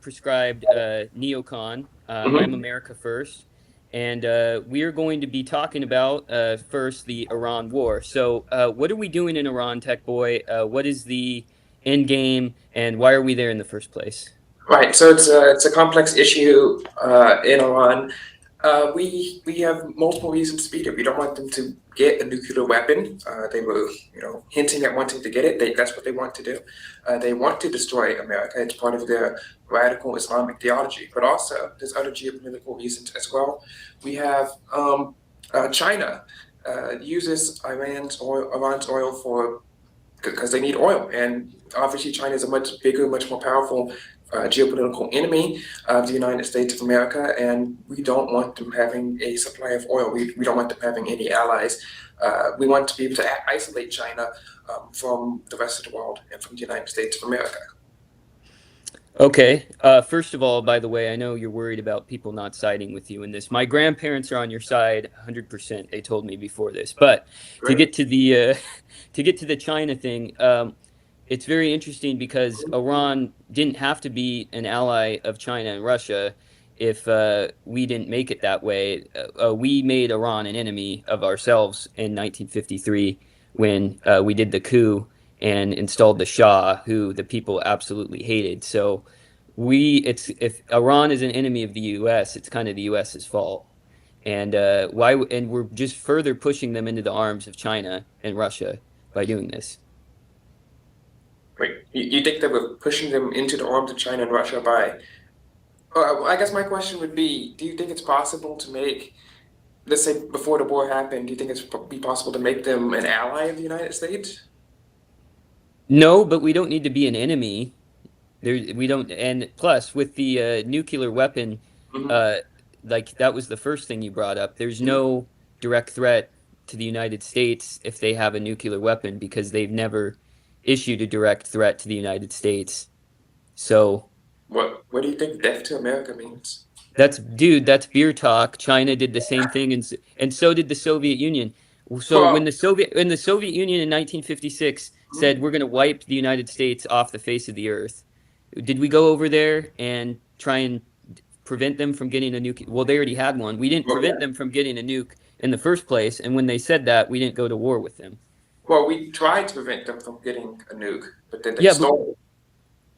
prescribed neocon. I'm Hmm. America First, and we are going to be talking about first the Iran war. So, what are we doing in Iran, Tech Boy? What is the end game, and why are we there in the first place? Right. So it's a complex issue in Iran. We have multiple reasons to be there. We don't want them to get a nuclear weapon. They were, hinting at wanting to get it. That's what they want to do. They want to destroy America. It's part of their radical Islamic theology. But also, there's other geopolitical reasons as well. We have China uses Iran's oil for because they need oil. And obviously, China is a much bigger, much more powerful geopolitical enemy of the United States of America, and we don't want them having a supply of oil. We don't want them having any allies. We want to be able to isolate China from the rest of the world and from the United States of America. Okay. First of all, by the way, I know you're worried about people not siding with you in this. My grandparents are on your side 100%. They told me before this. But to Great. get to the to get to the China thing, it's very interesting because Iran didn't have to be an ally of China and Russia if we didn't make it that way. We made Iran an enemy of ourselves in 1953 when we did the coup and installed the Shah, who the people absolutely hated. So it's if Iran is an enemy of the U.S., it's kind of the U.S.'s fault. And and we're just further pushing them into the arms of China and Russia by doing this. Great. You think that we're pushing them into the arms of China and Russia by? I guess my question would be: do you think it's possible to make, let's say, before the war happened, do you think it's be possible to make them an ally of the United States? No, but we don't need to be an enemy. We don't, and plus with the nuclear weapon, Hmm. uh, like that was the first thing you brought up. There's no direct threat to the United States if they have a nuclear weapon because they've never issued a direct threat to the United States. So What do you think death to America means? that's beer talk. China did the same thing, and so did the Soviet Union. So Well, when the Soviet Union in 1956 said we're going to wipe the United States off the face of the earth, did we go over there and try and prevent them from getting a nuke? Well, they already had one. We didn't well, prevent them from getting a nuke in the first place, and when they said that, we didn't go to war with them. well, we tried to prevent them from getting a nuke, but then they Yeah, but stole it.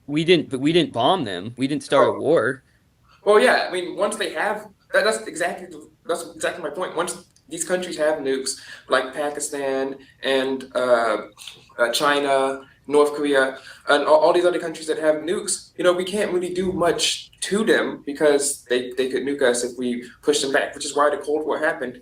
we didn't bomb them. We didn't start a Oh, war. well, yeah. I mean, once they have that, that's exactly my point. Once these countries have nukes, like Pakistan and China, North Korea, and all these other countries that have nukes, we can't really do much to them because they could nuke us if we push them back. Which is why the Cold War happened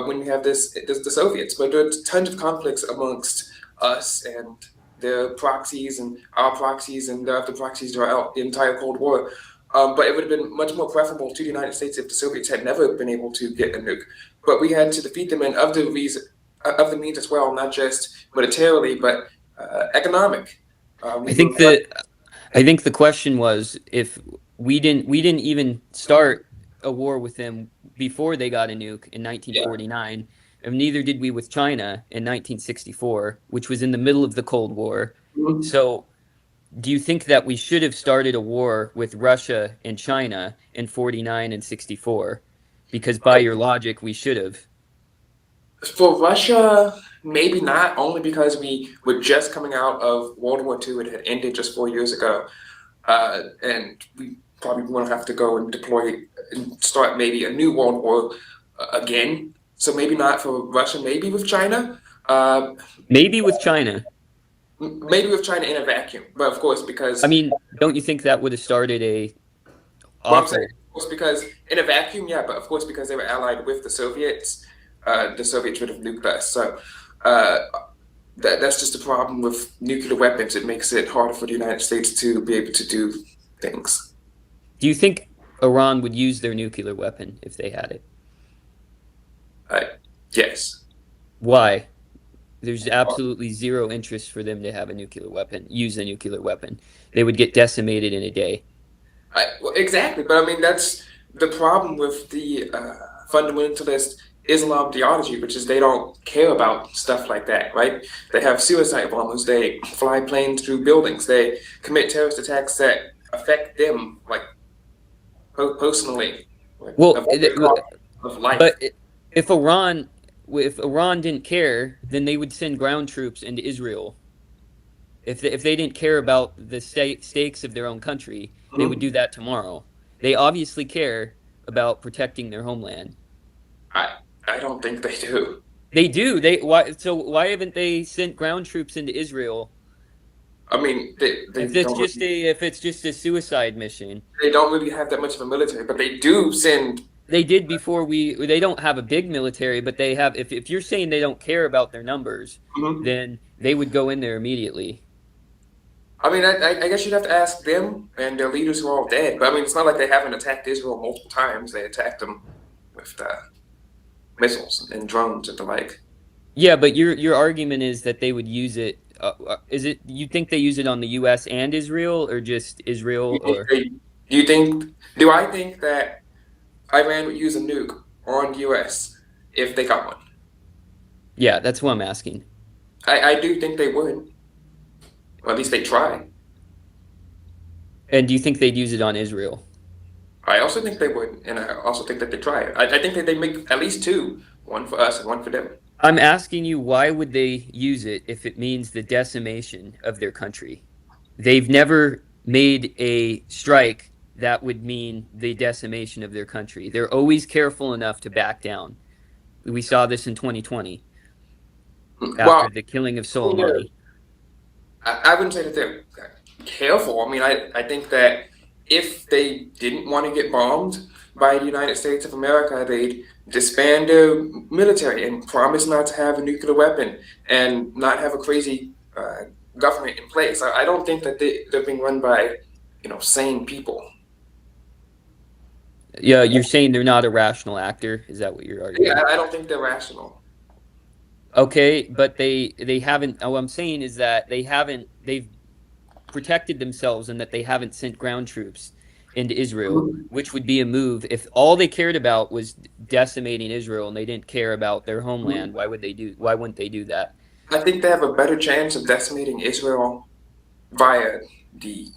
when we have the Soviets. But there's tons of conflicts amongst us and their proxies and our proxies and the other proxies throughout the entire Cold War. But it would have been much more preferable to the United States if the Soviets had never been able to get a nuke. But we had to defeat them, and of the means as well, not just militarily, but economic. I We were think the I think the question was if we didn't even start a war with them before they got a nuke in yeah. 1949, and neither did we with China in 1964, which was in the middle of the Cold War. Mhm. So, do you think that we should have started a war with Russia and China in 49 and 64? Because by your logic, we should have. For Russia, maybe not, only because we were just coming out of World War II. It had ended just 4 years ago. And we probably won't have to go and deploy and start maybe a new World War again. So maybe not for Russia, maybe with China. Uh, Maybe with China. Maybe with China in a vacuum. But of course, I because, mean, don't you think that would have started a well, I'm saying, awful. of course, because in a vacuum, yeah, but of course, because they were allied with the Soviets would have nuked us. So uh, that's just the problem with nuclear weapons. It makes it harder for the United States to be able to do things. Do you think Iran would use their nuclear weapon if they had it? Uh, yes. Why? There's absolutely zero interest for them to have a nuclear weapon, use a nuclear weapon. They would get decimated in a day. Well, exactly, but I mean that's the problem with the fundamentalist Islam theology, which is they don't care about stuff like that, right? They have suicide bombers, they fly planes through buildings, they commit terrorist attacks that affect them like personally, like Well, affect their quality of life. but if Iran if Iran didn't care, then they would send ground troops into Israel. If they didn't care about the stakes of their own country, they would Mhm. do that tomorrow. They obviously care about protecting their homeland. I I don't think they do. They do. Why haven't they sent ground troops into Israel I mean, if it's just a suicide mission? they don't really have that much of a military, but they do send. They did before we they don't have a big military, but they have if you're saying they don't care about their numbers, Mhm. then they would go in there immediately. I mean, I guess you'd have to ask them and their leaders who are all dead. But I mean, it's not like they haven't attacked Israel multiple times. They attacked them with missiles and drones and the like. Yeah, but your argument is that they would use it. Is it you think they use it on the U.S. and Israel, or just Do Israel? you think Or they? Do you think? Do I think that Iran would use a nuke on U.S. if they got one? yeah, that's what I'm asking. I do think they would. Or at least they try. And do you think they'd use it on Israel? I also think they would, and I also think that they try. I think that they make at least two, one for us and one for them. I'm asking you, why would they use it if it means the decimation of their country? They've never made a strike that would mean the decimation of their country. They're always careful enough to back down. We saw this in 2020 Well, after the killing of Soleimani. I wouldn't say that they're careful. I mean, I think that if they didn't want to get bombed by the United States of America, they'd disband their military and promise not to have a nuclear weapon and not have a crazy government in place. I don't think that they're being run by, sane people. Yeah, you're saying they're not a rational actor. Is that what you're Yeah, arguing? I don't think they're rational. Okay, but they haven't. What I'm saying is that they've protected themselves and that they haven't sent ground troops into Israel, Mhm. which would be a move if all they cared about was decimating Israel and they didn't care about their homeland. Why wouldn't they do that? I think they have a better chance of decimating Israel via the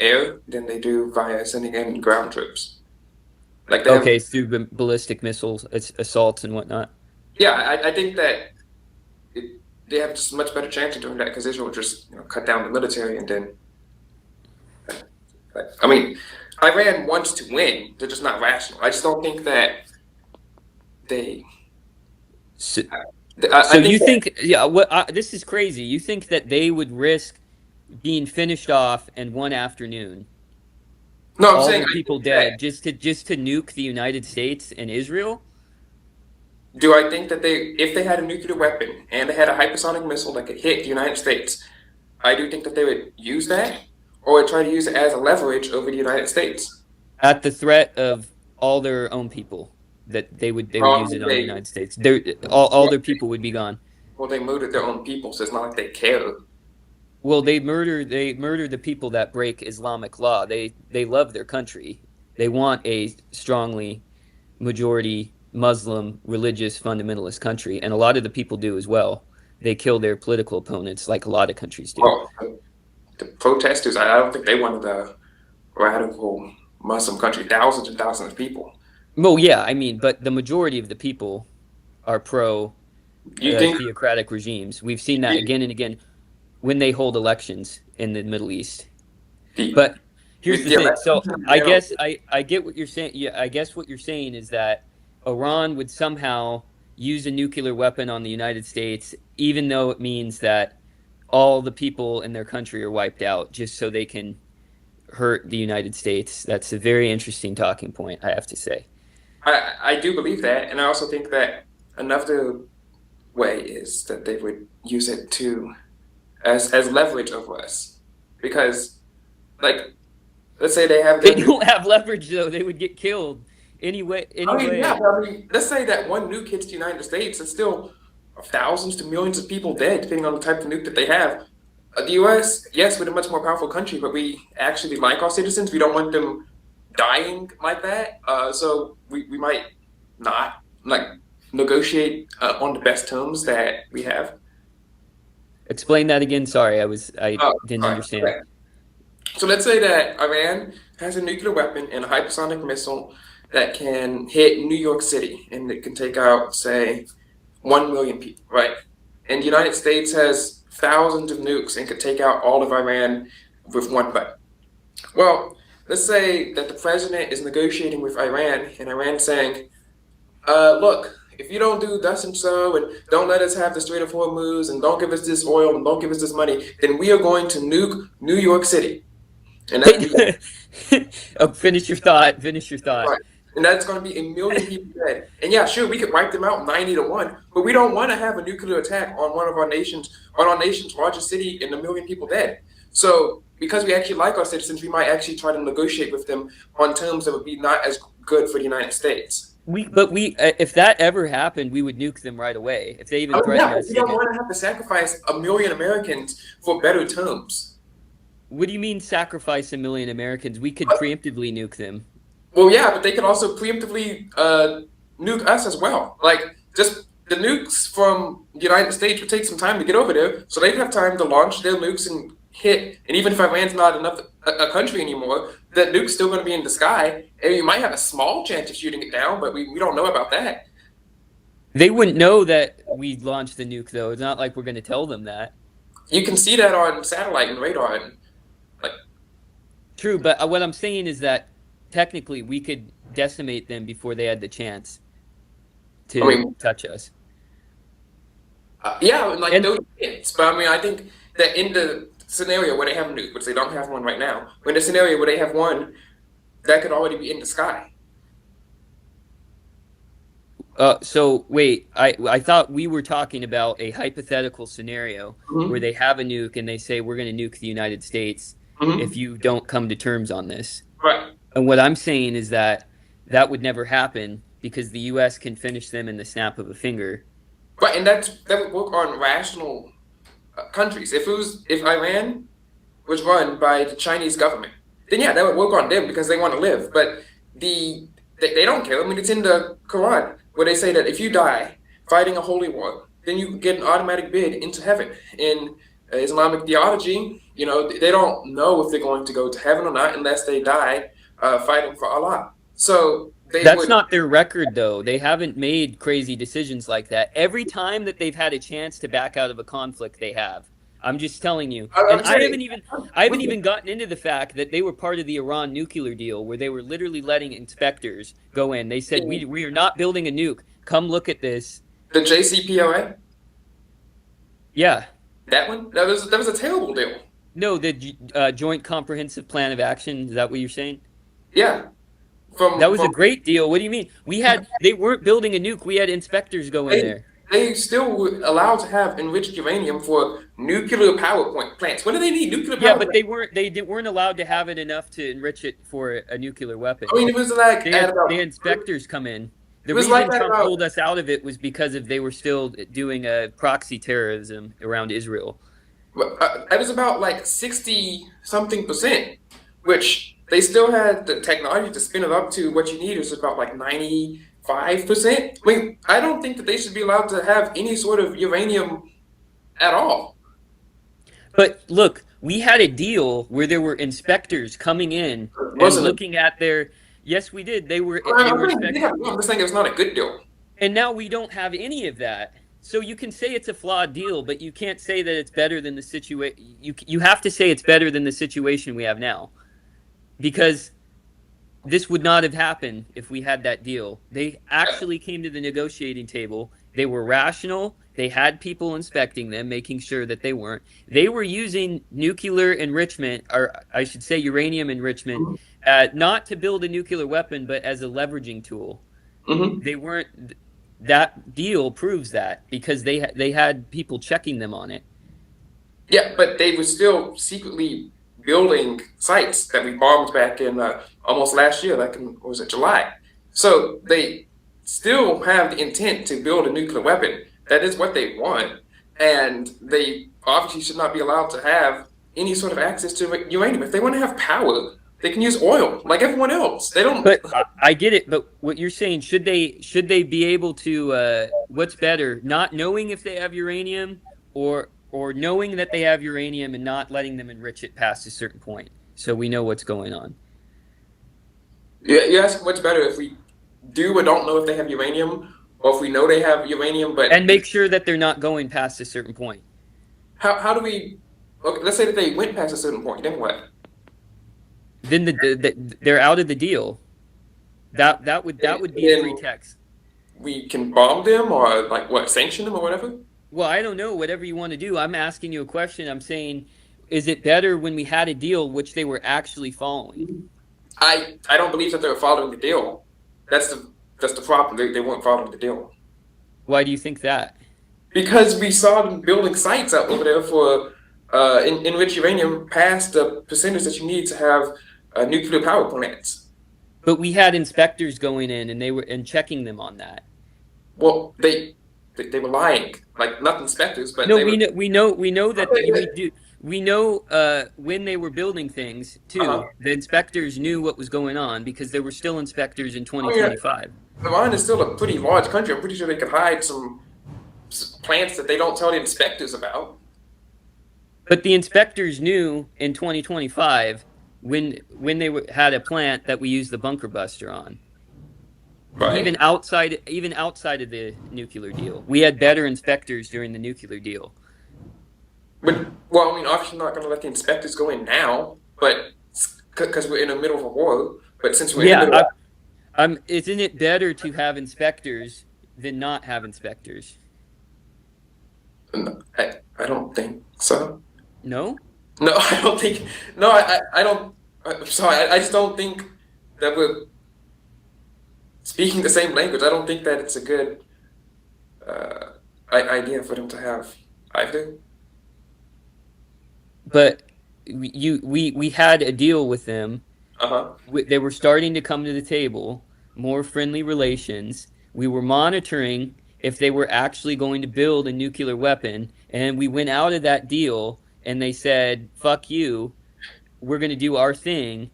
air than they do via sending in ground troops. Like they have, Okay, through ballistic missiles, assaults and whatnot. yeah, I think that it, they have just a much better chance of doing that because Israel would just cut down the military and then, I mean, Iran wants to win. They're just not rational. I just don't think that they. So, I so think you that think, yeah, this is crazy. You think that they would risk being finished off in one afternoon, no, I'm all saying their I people think that. dead, just to nuke the United States and Israel? Do I think that if they had a nuclear weapon and they had a hypersonic missile that could hit the United States, I do think that they would use that or try to use it as a leverage over the United States. At the threat of all their own people, that they would use it on the They United States. All well, their people would be gone. they murdered their own people, so it's not like they care. Well, they murder the people that break Islamic law. They love their country. They want a strongly majority Muslim religious fundamentalist country, and a lot of the people do as well. They kill their political opponents like a lot of countries do. Well, the protesters, I don't think they wanted a radical Muslim country. Thousands and thousands of people. Well, yeah, I mean, but the majority of the people are pro You think theocratic regimes. We've seen that again and again when they hold elections in the Middle East. the But here's the the thing. elections So in I general? guess I get what you're saying. Yeah, I guess what you're saying is that Iran would somehow use a nuclear weapon on the United States, even though it means that all the people in their country are wiped out, just so they can hurt the United States. That's a very interesting talking point, I have to say. I do believe that, and I also think that another way is that they would use it to as leverage over us, because like let's say they have They their don't have leverage though. They would get killed anyway. I mean, yeah, Anyway, but I mean, let's say that one nuke hits the United States, it's still thousands to millions of people dead, depending on the type of nuke that they have. The US, yes, we're a much more powerful country, but we actually like our citizens. We don't want them dying like that. So we might not like negotiate on the best terms that we have. explain that again. Sorry, I Oh, didn't sorry. understand. Okay. So let's say that Iran has a nuclear weapon and a hypersonic missile that can hit New York City and it can take out, say, 1 million people, right? And the United States has thousands of nukes and could take out all of Iran with one button. Well, let's say that the president is negotiating with Iran and Iran saying, look, if you don't do thus and so, and don't let us have the Strait of Hormuz, and don't give us this oil, and don't give us this money, then we are going to nuke New York City. And that Oh, finish your thought. Finish your thought. right. And that's going to be 1 million people dead. And yeah, sure, we could wipe them out 90-1, but we don't want to have a nuclear attack on one of our nation's largest city, and 1 million people dead. So, because we actually like our citizens, we might actually try to negotiate with them on terms that would be not as good for the United States. If that ever happened, we would nuke them right away. If they even Oh threaten yeah, but us we don't again. want to have to sacrifice 1 million Americans for better terms. What do you mean sacrifice 1 million Americans? We could preemptively nuke them. Well, yeah, but they could also preemptively nuke us as well. Like, just the nukes from the United States would take some time to get over there, so they'd have time to launch their nukes and hit. And even if Iran's not enough a country anymore, that nuke's still going to be in the sky, and you might have a small chance of shooting it down, but we don't know about that. They wouldn't know that we launched the nuke, though. It's not like we're going to tell them that. You can see that on satellite and radar, and like, True, but what I'm saying is that technically we could decimate them before they had the chance I to mean, touch us. yeah, like And those hits. But I mean, I think that in the scenario where they have a nuke, which they don't have one right now, but in the scenario where they have one, that could already be in the sky. so wait, I thought we were talking about a hypothetical scenario where Hmm. they have a nuke and they say we're going to nuke the United States if Hmm. you don't come to terms on this. Right. And what I'm saying is that that would never happen because the US can finish them in the snap of a finger. Right, and that would work on rational countries. If Iran was run by the Chinese government, then yeah, that would work on them because they want to live. But they don't care. I mean, it's in the Quran where they say that if you die fighting a holy war, then you get an automatic bid into heaven. In Islamic theology, they don't know if they're going to go to heaven or not unless they die fighting for Allah. So they That's would. not their record, though. They haven't made crazy decisions like that. Every time that they've had a chance to back out of a conflict, they have. I'm just telling you. And I'm saying, I haven't with even gotten into the fact that they were part of the Iran nuclear deal where they were literally letting inspectors go in. They said, we are not building a nuke. Come look at this. the JCPOA, Yeah. that one, that was a terrible deal. No, the Joint Comprehensive Plan of Action. Is that what you're saying? Yeah, That from was a from great deal. What do you mean? They weren't building a nuke. We had inspectors go in they there. they still were allowed to have enriched uranium for nuclear power plants. What do they need nuclear Yeah, power but plants? they weren't allowed to have it enough to enrich it for a nuclear I weapon. mean, it was like at They had about inspectors come in. it The was like reason at Trump about pulled us out of it was because of they were still doing proxy terrorism around Israel. it was about like 60 something percent, which they still had the technology to spin it up to what you need is about like 95%. I mean, I don't think that they should be allowed to have any sort of uranium at all. But look, we had a deal where there were inspectors coming in and Wasn't it? looking at their. Yes, we did. They I'm were saying, yeah, I'm just saying it's not a good deal. and now we don't have any of that. So you can say it's a flawed deal, but you can't say that it's better than the situation. You have to say it's better than the situation we have now because this would not have happened if we had that deal. They actually came to the negotiating table. They were rational. They had people inspecting them, making sure that they weren't. They were using nuclear enrichment, or I should say uranium enrichment, not to build a nuclear weapon, but as a leveraging tool. Hmm. They weren't. That deal proves that because they had people checking them on it. Yeah, but they were still secretly building sites that we bombed back in almost last year, like in, what was it, July? So they still have the intent to build a nuclear weapon. That is what they want. And they obviously should not be allowed to have any sort of access to uranium. If they want to have power, they can use oil like everyone else. They don't. But I get it. But what you're saying, should they be able to? What's better, not knowing if they have uranium, or knowing that they have uranium and not letting them enrich it past a certain point? so we know what's going on. You ask what's better if we do or don't know if they have uranium, or if we know they have uranium, but And make sure that they're not going past a certain point. how do we? Okay, let's say that they went past a certain point. Then what? Then they're out of the deal. That would be a Then pretext. we can bomb them or like what? Sanction them or whatever. Well, I don't know. Whatever you want to do. I'm asking you a question. I'm saying, is it better when we had a deal which they were actually following? I don't believe that they're following the deal. That's the problem. They weren't following the deal Why do you think that? because we saw them building sites up over there for enrich uranium past the percentage that you need to have nuclear power plants. But we had inspectors going in and they were and checking them on that. Well, they were lying, like not inspectors, but No, they were. we know that we do. We know when they were building things Uh-huh. too. The inspectors knew what was going on because there were still inspectors in I mean, 2025. Iran is still a pretty large country. I'm pretty sure they could hide some plants that they don't tell the inspectors about. But the inspectors knew in 2025 when they had a plant that we used the bunker buster on. Right. Even outside of the nuclear deal, we had better inspectors during the nuclear deal. But well, I mean, obviously not going to let the inspectors go in now, but because we're in the middle of a war. But since we're in the Yeah, middle, isn't it better to have inspectors than not have inspectors? I don't think so. No? No, I don't think. No, I don't. I'm sorry. I just don't think that we're speaking the same language. I don't think that it's a good uh, idea for them to have either. But we had a deal with them. Uh-huh. They were starting to come to the table, more friendly relations. We were monitoring if they were actually going to build a nuclear weapon, and we went out of that deal and they said, "Fuck you. We're going to do our thing."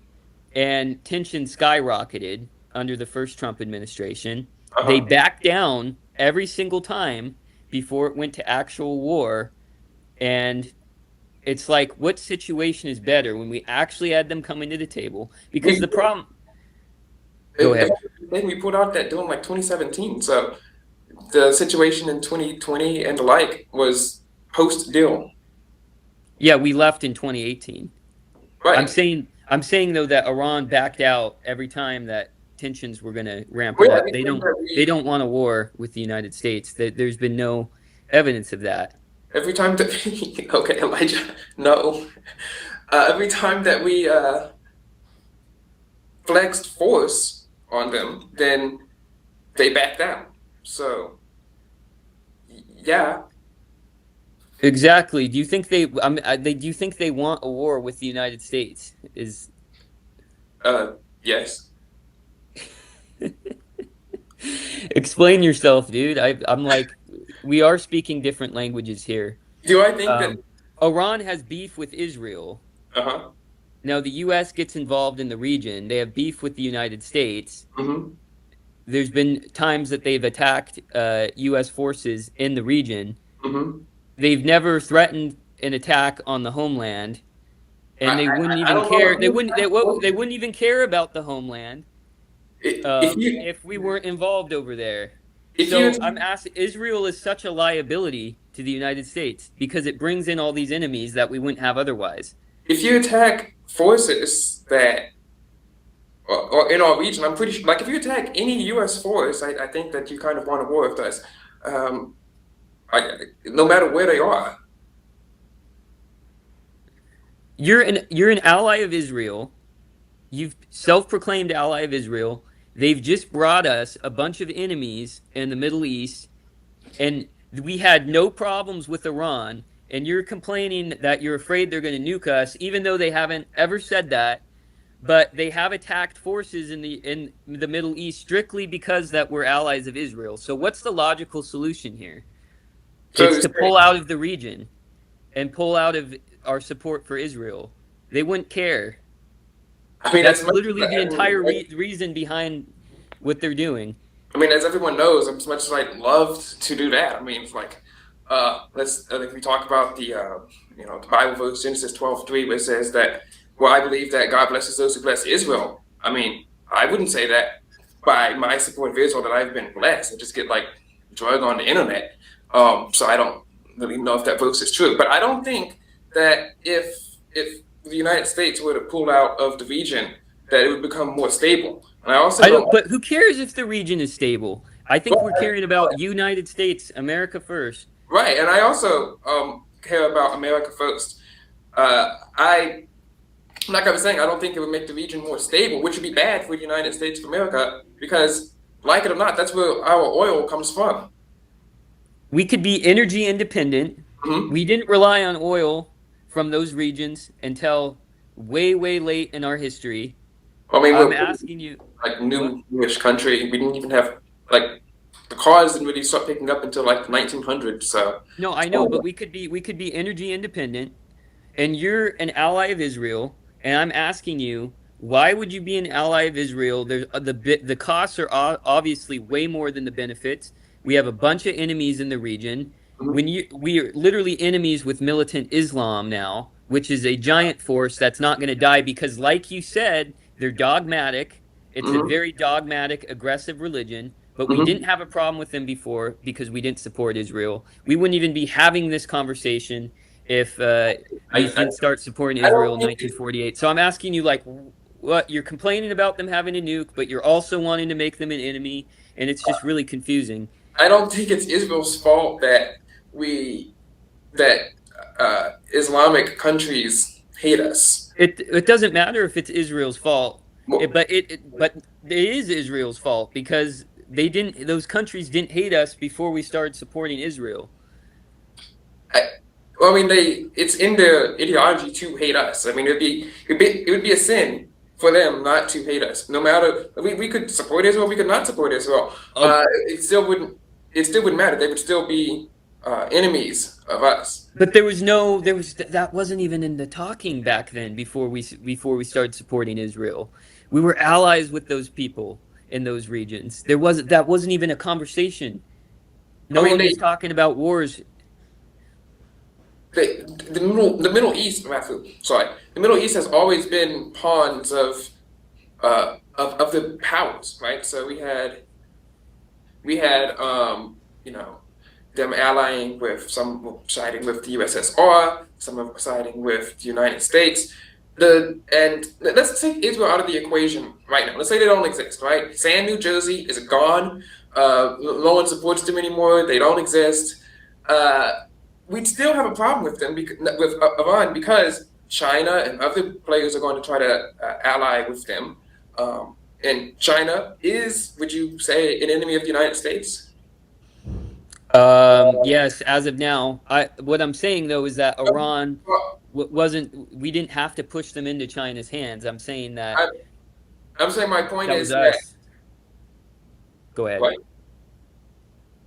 And tension skyrocketed under the first Trump administration. They Uh-huh. backed down every single time before it went to actual war. And it's like, what situation is better when we actually had them coming to the table? Because We the problem. Go if ahead. then we put out that deal in like 2017. So the situation in 2020 and the like was post deal. Yeah, we left in 2018. I'm Right. saying I'm saying though that Iran backed out every time that tensions were going to ramp Well, yeah, up. anytime that They we don't want a war with the United States. There's been no evidence of that. every time that okay, Elijah, no. Every time that we flexed force on them, then they backed down. So yeah, Exactly. Do you think do you think they want a war with the United States? Is yes. Explain yourself, dude. I'm like, we are speaking different languages here. Do I think that? Um, Iran has beef with Israel. Uh-huh. Now the U.S. gets involved in the region. They have beef with the United States. Mm-hmm. There's been times that they've attacked U.S. forces in the region. Mm-hmm. They've never threatened an attack on the homeland, and they wouldn't I even don't know care. if you They wouldn't even care about the homeland if you if we weren't involved over there. if you So I'm asking, Israel is such a liability to the United States because it brings in all these enemies that we wouldn't have otherwise. if you attack forces that or in our region, I'm pretty sure, like if you attack any U.S. force, I think that you kind of want a war with us, um, no matter where they are. You're an ally of Israel. You've self-proclaimed ally of Israel. They've just brought us a bunch of enemies in the Middle East, and we had no problems with Iran. And you're complaining that you're afraid they're going to nuke us, even though they haven't ever said that. But they have attacked forces in the Middle East strictly because that we're allies of Israel. So what's the logical solution here? It's So to pull out of the region and pull out of our support for Israel. They wouldn't care. I mean, as That's much literally the entire as reason behind what they're doing. I mean, as everyone knows, as much as I'd love to do that, I mean, it's like, let's if we talk about the the Bible verse Genesis 12:3, where it says that well, I believe that God blesses those who bless Israel. I mean, I wouldn't say that by my support of Israel that I've been blessed. I just get like drug on the internet. So I don't really know if that verse is true. But I don't think that if the United States were to pull out of the region, that it would become more stable. And I also I don't. don't, but who cares if the region is stable? I think we're caring about United States, America first. Right, and I also care about America first. I like I was saying, I don't think it would make the region more stable, which would be bad for the United States of America because, like it or not, that's where our oil comes from. We could be energy independent. Hmm. We didn't rely on oil from those regions until way, way late in our history. I mean, I'm we're asking you, like what? newish country. We didn't even have like the cars didn't really start picking up until like the 1900s. So, No, I know, but we could be energy independent, and you're an ally of Israel, and I'm asking you, why would you be an ally of Israel? There's the costs are obviously way more than the benefits. We have a bunch of enemies in the region. mhm, We are literally enemies with militant Islam now, which is a giant force that's not going to die because, like you said, they're dogmatic. It's a mhm, very dogmatic, aggressive religion. But we didn't mhm. have a problem with them before because we didn't support Israel. We wouldn't even be having this conversation if we I didn't start supporting I Israel don't in think 1948. So I'm asking you, like, what you're complaining about them having a nuke, but you're also wanting to make them an enemy, and it's just really confusing. I don't think it's Israel's fault that we that Islamic countries hate us. It doesn't matter if it's Israel's fault, Well, but it is Israel's fault because those countries didn't hate us before we started supporting Israel. I, well, I mean, it's in their ideology to hate us. I mean, it would be a sin for them not to hate us. No matter we could support Israel, we could not support Israel. Uh, It still wouldn't matter. They would still be enemies of us. But that wasn't even in the talking back then before we started supporting Israel. We were allies with those people in those regions. That wasn't even a conversation. I No mean, one was talking about wars. the Middle East, Matthew, sorry, the Middle East has always been pawns of the powers, right? So we had you know them allying with some siding with the USSR, some of siding with the United States. And let's take Israel out of the equation right now. Let's say they don't exist, right? Sand, New Jersey is gone. No one supports them anymore. They don't exist. Uh, we'd still have a problem with them with Iran because China and other players are going to try to ally with them. And China is, would you say, an enemy of the United States? Yes, as of now, what I'm saying though is that Iran Well, wasn't. We didn't have to push them into China's hands. I'm saying that I, I'm saying my point that was is that us. Go ahead. what?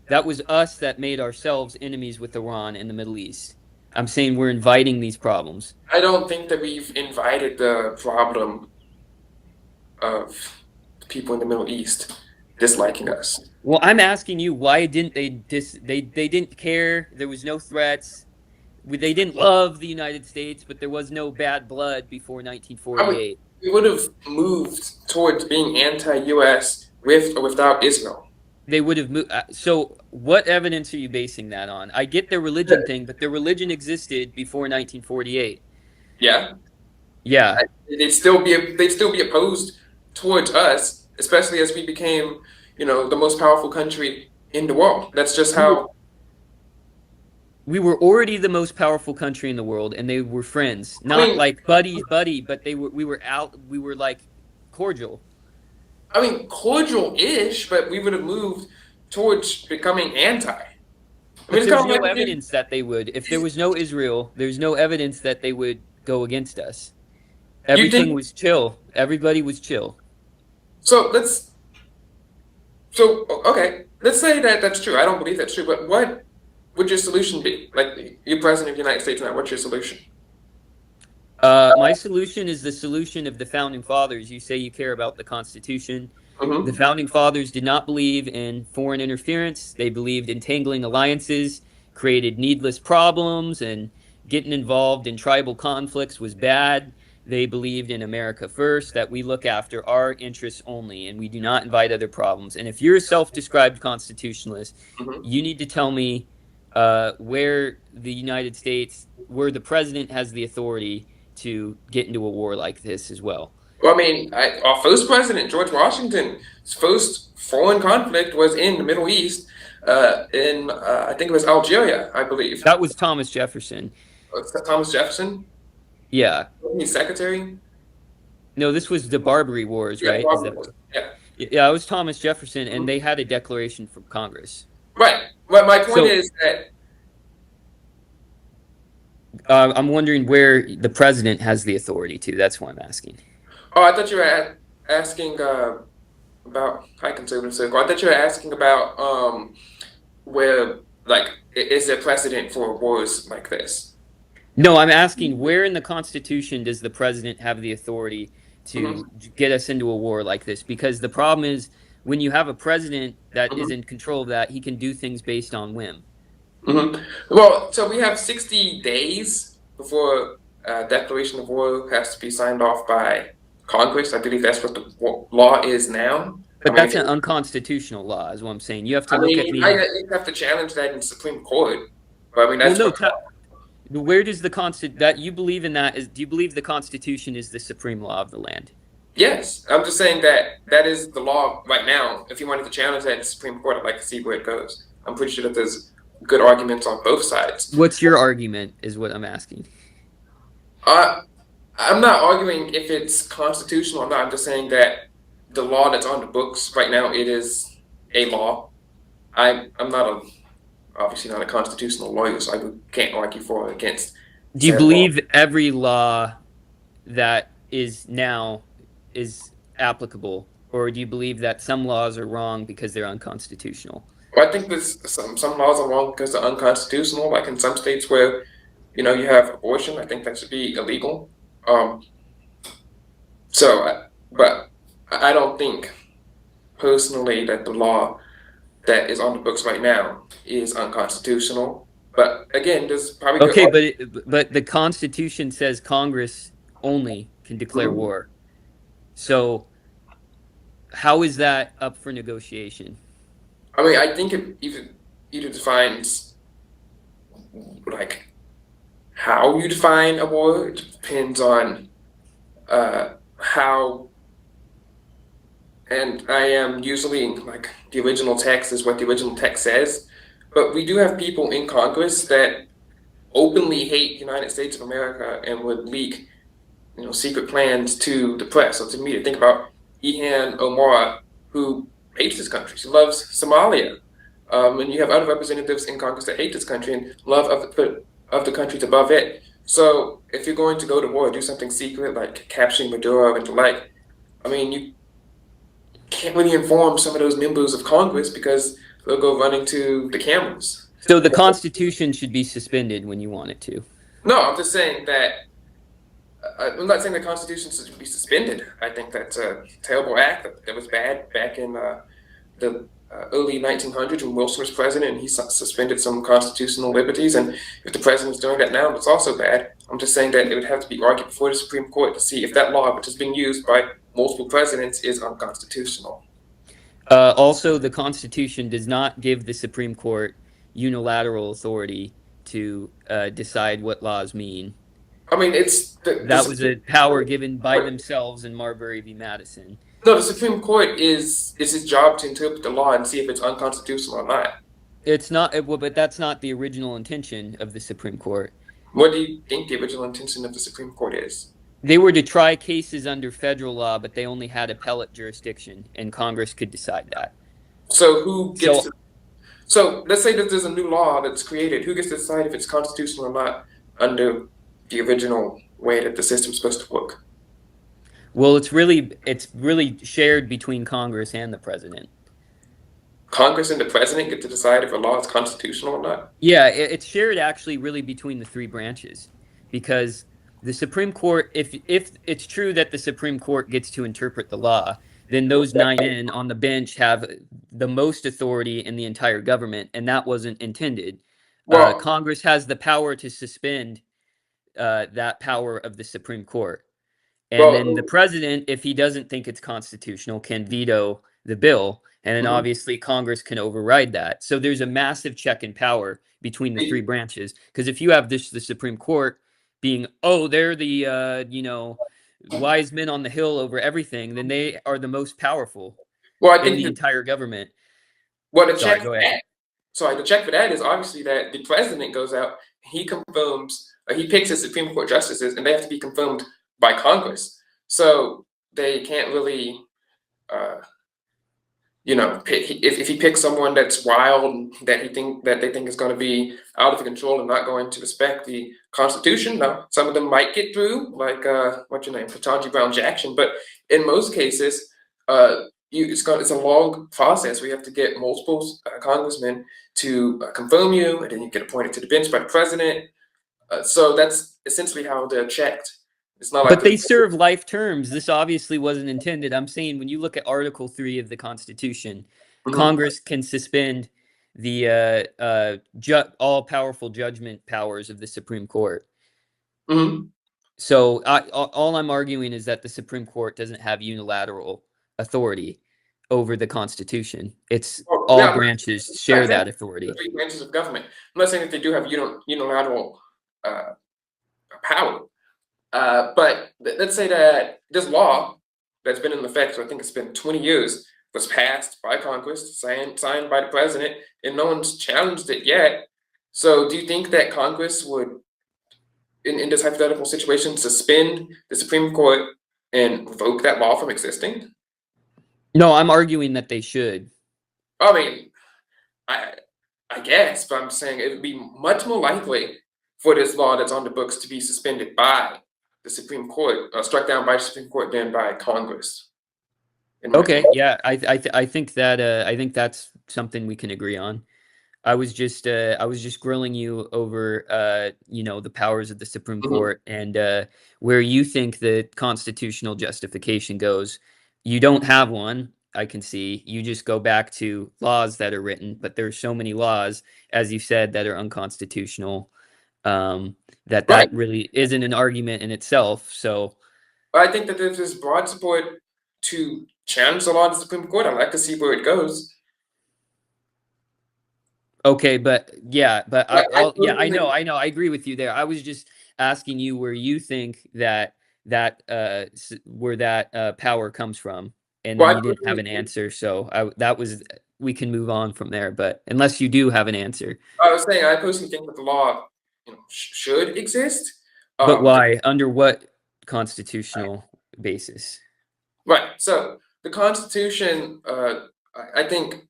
That was us that made ourselves enemies with Iran in the Middle East. I'm saying we're inviting these problems. I don't think that we've invited the problem of people in the Middle East disliking us. Well, I'm asking you, why didn't they didn't care. There was no threats. They didn't love the United States, but there was no bad blood before I would, 1948. we would have moved towards being anti-US with or without Israel. They would have moved. So, what evidence are you basing that on? I get their religion thing, but their religion existed before 1948. Yeah, Yeah, they'd still be opposed towards us, especially as we became, the most powerful country in the world. That's just we were how. we were already the most powerful country in the world, and they were friends, I not mean, like buddy, but we were out. We were like cordial. cordial-ish, but we would have moved towards becoming anti. I mean, But it's kind there's of no like evidence that they would. If there was no Israel, there's no evidence that they would go against us. you Everything think. was chill. Everybody was chill. So let's. So okay, let's say that that's true. I don't believe that's true, but what would your solution be? Like you president of the United States now, what's your solution? My solution is the solution of the founding fathers. You say you care about the Constitution. The Hmm. founding fathers did not believe in foreign interference. They believed entangling alliances created needless problems, and getting involved in tribal conflicts was bad. They believed in America first, that we look after our interests only and we do not invite other problems. And if you're a self-described constitutionalist, Mhm. you need to tell me where the United States, where the president has the authority to get into a war like this as well. Well, I mean, our first president, George Washington's first foreign conflict was in the Middle East, in I think it was Algeria, I believe. That was Thomas Jefferson. Thomas Jefferson, Yeah. his secretary. No, this was the Barbary Wars, Yeah, right? Is that? probably. Yeah. Yeah, it was Thomas Jefferson, and Mhm. they had a declaration from Congress. Right. But my point So is that I'm wondering where the president has the authority to. That's what I'm asking. oh, I thought you were asking about high conservative circle. I thought you were asking about where like is there precedent for wars like this? No, I'm asking where in the Constitution does the president have the authority to Hmm. get us into a war like this? Because the problem is when you have a president that is Hmm. in control of that, he can do things based on whim. Hmm. Well, so we have 60 days before declaration of war has to be signed off by Congress. I believe that's what the law is now. I But mean, that's an unconstitutional law, is what I'm saying. You have to I look mean, at me. you have to challenge that in Supreme Court. But I mean, Well, that's no, what. where does the that you believe in that is? Do you believe the Constitution is the supreme law of the land? Yes, I'm just saying that that is the law right now. If you wanted to challenge that in the Supreme Court, I'd like to see where it goes. I'm pretty sure that there's good arguments on both sides. What's your argument? Is what I'm asking. Uh, I'm not arguing if it's constitutional or not. I'm just saying that the law that's on the books right now, it is a law. I'm not a obviously not a constitutional lawyer, so I can't argue for or against Do you said law. believe every law that is now is applicable, or do you believe that some laws are wrong because they're unconstitutional? Well, I think there's some laws are wrong because they're unconstitutional. Like in some states where you have abortion, I think that should be illegal. Um, but I don't think personally that the law that is on the books right now is unconstitutional. But again, there's probably good. Okay, but the Constitution says Congress only can declare Mhm. war. So how is that up for negotiation? I mean, I think it either defines like how you define a war. It depends on how, and I am usually like the original text is what the original text says. But we do have people in Congress that openly hate the United States of America and would leak, secret plans to the press. So to me, to think about Ihan Omar, who hates this country. She loves Somalia. And you have other representatives in Congress that hate this country and love of the countries above it. So if you're going to go to war, do something secret like capturing Maduro and the like. I mean, you can't really inform some of those members of Congress because they'll go running to the cameras. So the Constitution should be suspended when you want it to. No, I'm just saying that I'm not saying the Constitution should be suspended. I think that's a terrible act that was bad back in the early 1900s when Wilson was president and he suspended some constitutional liberties. And if the president's doing that now, it's also bad. I'm just saying that it would have to be argued before the Supreme Court to see if that law, which is being used by multiple presidents, is unconstitutional. Also, the Constitution does not give the Supreme Court unilateral authority to decide what laws mean. I mean, it's the That was a power given by Supreme themselves in Marbury v. Madison. No, the Supreme Court is its job to interpret the law and see if it's unconstitutional or not. It's not, well, but that's not the original intention of the Supreme Court. What do you think the original intention of the Supreme Court is? They were to try cases under federal law, but they only had appellate jurisdiction, and Congress could decide that. So who gets So to So let's say that there's a new law that's created. Who gets to decide if it's constitutional or not under the original way that the system's supposed to work? well, it's really shared between Congress and the president. Congress and the president get to decide if a law is constitutional or not. Yeah, it's shared actually really between the three branches, because the Supreme Court, if it's true that the Supreme Court gets to interpret the law, then those nine men on the bench have the most authority in the entire government, and that wasn't intended. Well, Congress has the power to suspend that power of the Supreme Court. And then the Well, president, if he doesn't think it's constitutional, can veto the bill. And then mhm. obviously Congress can override that. So there's a massive check and power between the three branches. Because if you have the Supreme Court being, oh, they're the wise men on the hill over everything, then they are the most powerful Well, I in think the that entire government. what the Sorry, check for go ahead. that. Sorry, the check for that is obviously that the president goes out, he confirms, he picks his Supreme Court justices, and they have to be confirmed by Congress. So they can't really uh, if he picks someone that's wild that they think is going to be out of control and not going to respect the Constitution, now some of them might get through, like what's your name, Ketanji Brown Jackson. But in most cases, it's a long process. We have to get multiple congressmen to confirm you, and then you get appointed to the bench by the president. So that's essentially how they're checked. It's not like But the they serve life terms. This obviously wasn't intended. I'm saying when you look at Article 3 of the Constitution, Mhm, Congress can suspend the all powerful judgment powers of the Supreme Court. mhm. So all I'm arguing is that the Supreme Court doesn't have unilateral authority over the Constitution. It's Well, all yeah, branches I'm not share saying that the authority. three branches of government. I'm not saying that they do have unilateral uh, power. But let's say that this law that's been in effect, I think it's been 20 years, was passed by Congress, signed by the president, and no one's challenged it yet. So do you think that Congress would, in this hypothetical situation, suspend the Supreme Court and revoke that law from existing? No, I'm arguing that they should. I mean, I I guess, but I'm saying it would be much more likely for this law that's on the books to be suspended by the Supreme Court, struck down by the Supreme Court, than by Congress, in my Okay, opinion. yeah, I think that I think that's something we can agree on. I was just grilling you over the powers of the Supreme Mhm. Court and where you think the constitutional justification goes. You don't have one, I can see. You just go back to laws that are written, but there are so many laws, as you said, that are unconstitutional. Um, Right. that really isn't an argument in itself. So But I think that there's this broad support to challenge the law of the Supreme Court. I'd like to see where it goes. okay, but yeah, but I yeah, I personally, know, I agree with you there. I was just asking you where you think where that power comes from, and well, then I you didn't have personally an think, answer. So that was we can move on from there. But unless you do have an answer, I was saying, I personally think that the law, should exist. but Um, why? Under what constitutional basis? right. So the Constitution, I think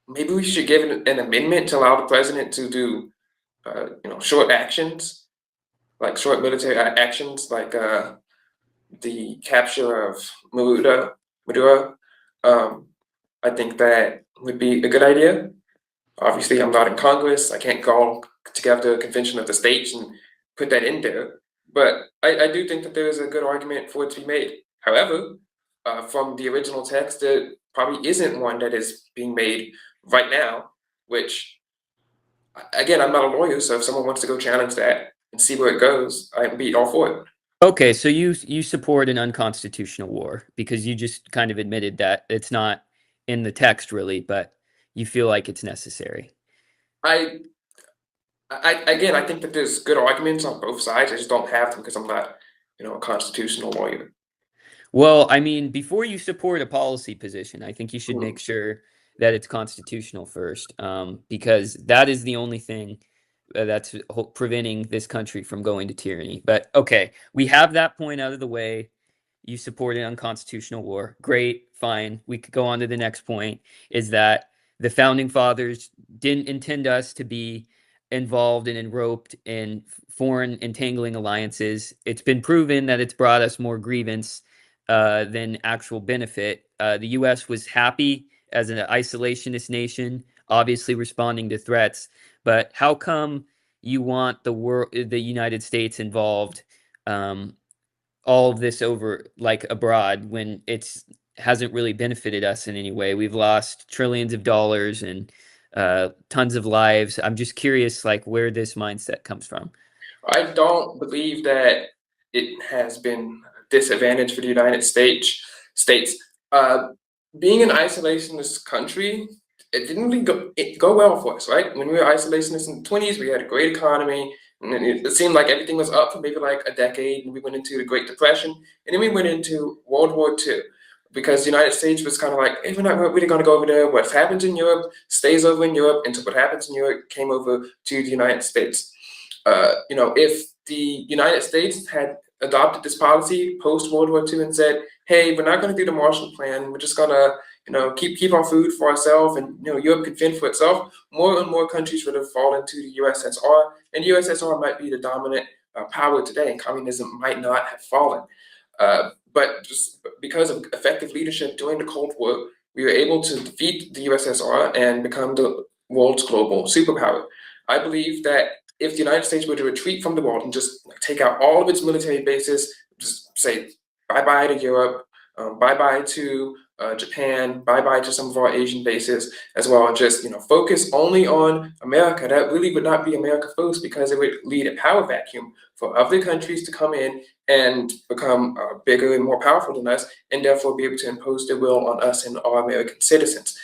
maybe we should give an amendment to allow the president to do, short actions, like short military actions, like the capture of Maduro. Um, I think that would be a good idea. Obviously, I'm not in Congress. I can't call together a convention of the states and put that in there. But I do think that there is a good argument for it to be made. However, from the original text, there probably isn't one that is being made right now, which, again, I'm not a lawyer, so if someone wants to go challenge that and see where it goes, I'd be all for it. Okay, so you support an unconstitutional war because you just kind of admitted that it's not in the text really, but you feel like it's necessary. I, again, I think that there's good arguments on both sides. I just don't have them because I'm not, a constitutional lawyer. Well, I mean, before you support a policy position, I think you should make Mhm. sure that it's constitutional first, because that is the only thing that's preventing this country from going to tyranny. But okay, we have that point out of the way. You support an unconstitutional war. Great, fine. We could go on to the next point is that the founding fathers didn't intend us to be involved and enroped in foreign entangling alliances. It's been proven that it's brought us more grievance than actual benefit. The US was happy as an isolationist nation, obviously responding to threats. But how come you want the United States involved? All of this over like abroad when it's hasn't really benefited us in any way. We've lost trillions of dollars and tons of lives. I'm just curious, like where this mindset comes from. I don't believe that it has been. disadvantage for the United States. Uh, Being an isolationist country, it didn't really go well for us, right? When we were isolationists in the 20s, we had a great economy, and then it seemed like everything was up for maybe like a decade, and we went into the Great Depression, and then we went into World War II. Because the United States was kind of like, hey, we're not really going to go over there. What happens in Europe stays over in Europe, and so what happens in Europe came over to the United States. If the United States had adopted this policy post World War II and said, "Hey, we're not going to do the Marshall Plan. We're just going to, keep our food for ourselves, and Europe can fend for itself," more and more countries would have fallen to the USSR, and the USSR might be the dominant power today, and communism might not have fallen. But just because of effective leadership during the Cold War, we were able to defeat the USSR and become the world's global superpower. I believe that if the United States were to retreat from the world and just take out all of its military bases, just say bye bye to Europe, bye bye to Japan, bye bye to some of our Asian bases as well, and just focus only on America, that really would not be America first, because it would lead a power vacuum for other countries to come in and become bigger and more powerful than us, and therefore be able to impose their will on us and our American citizens.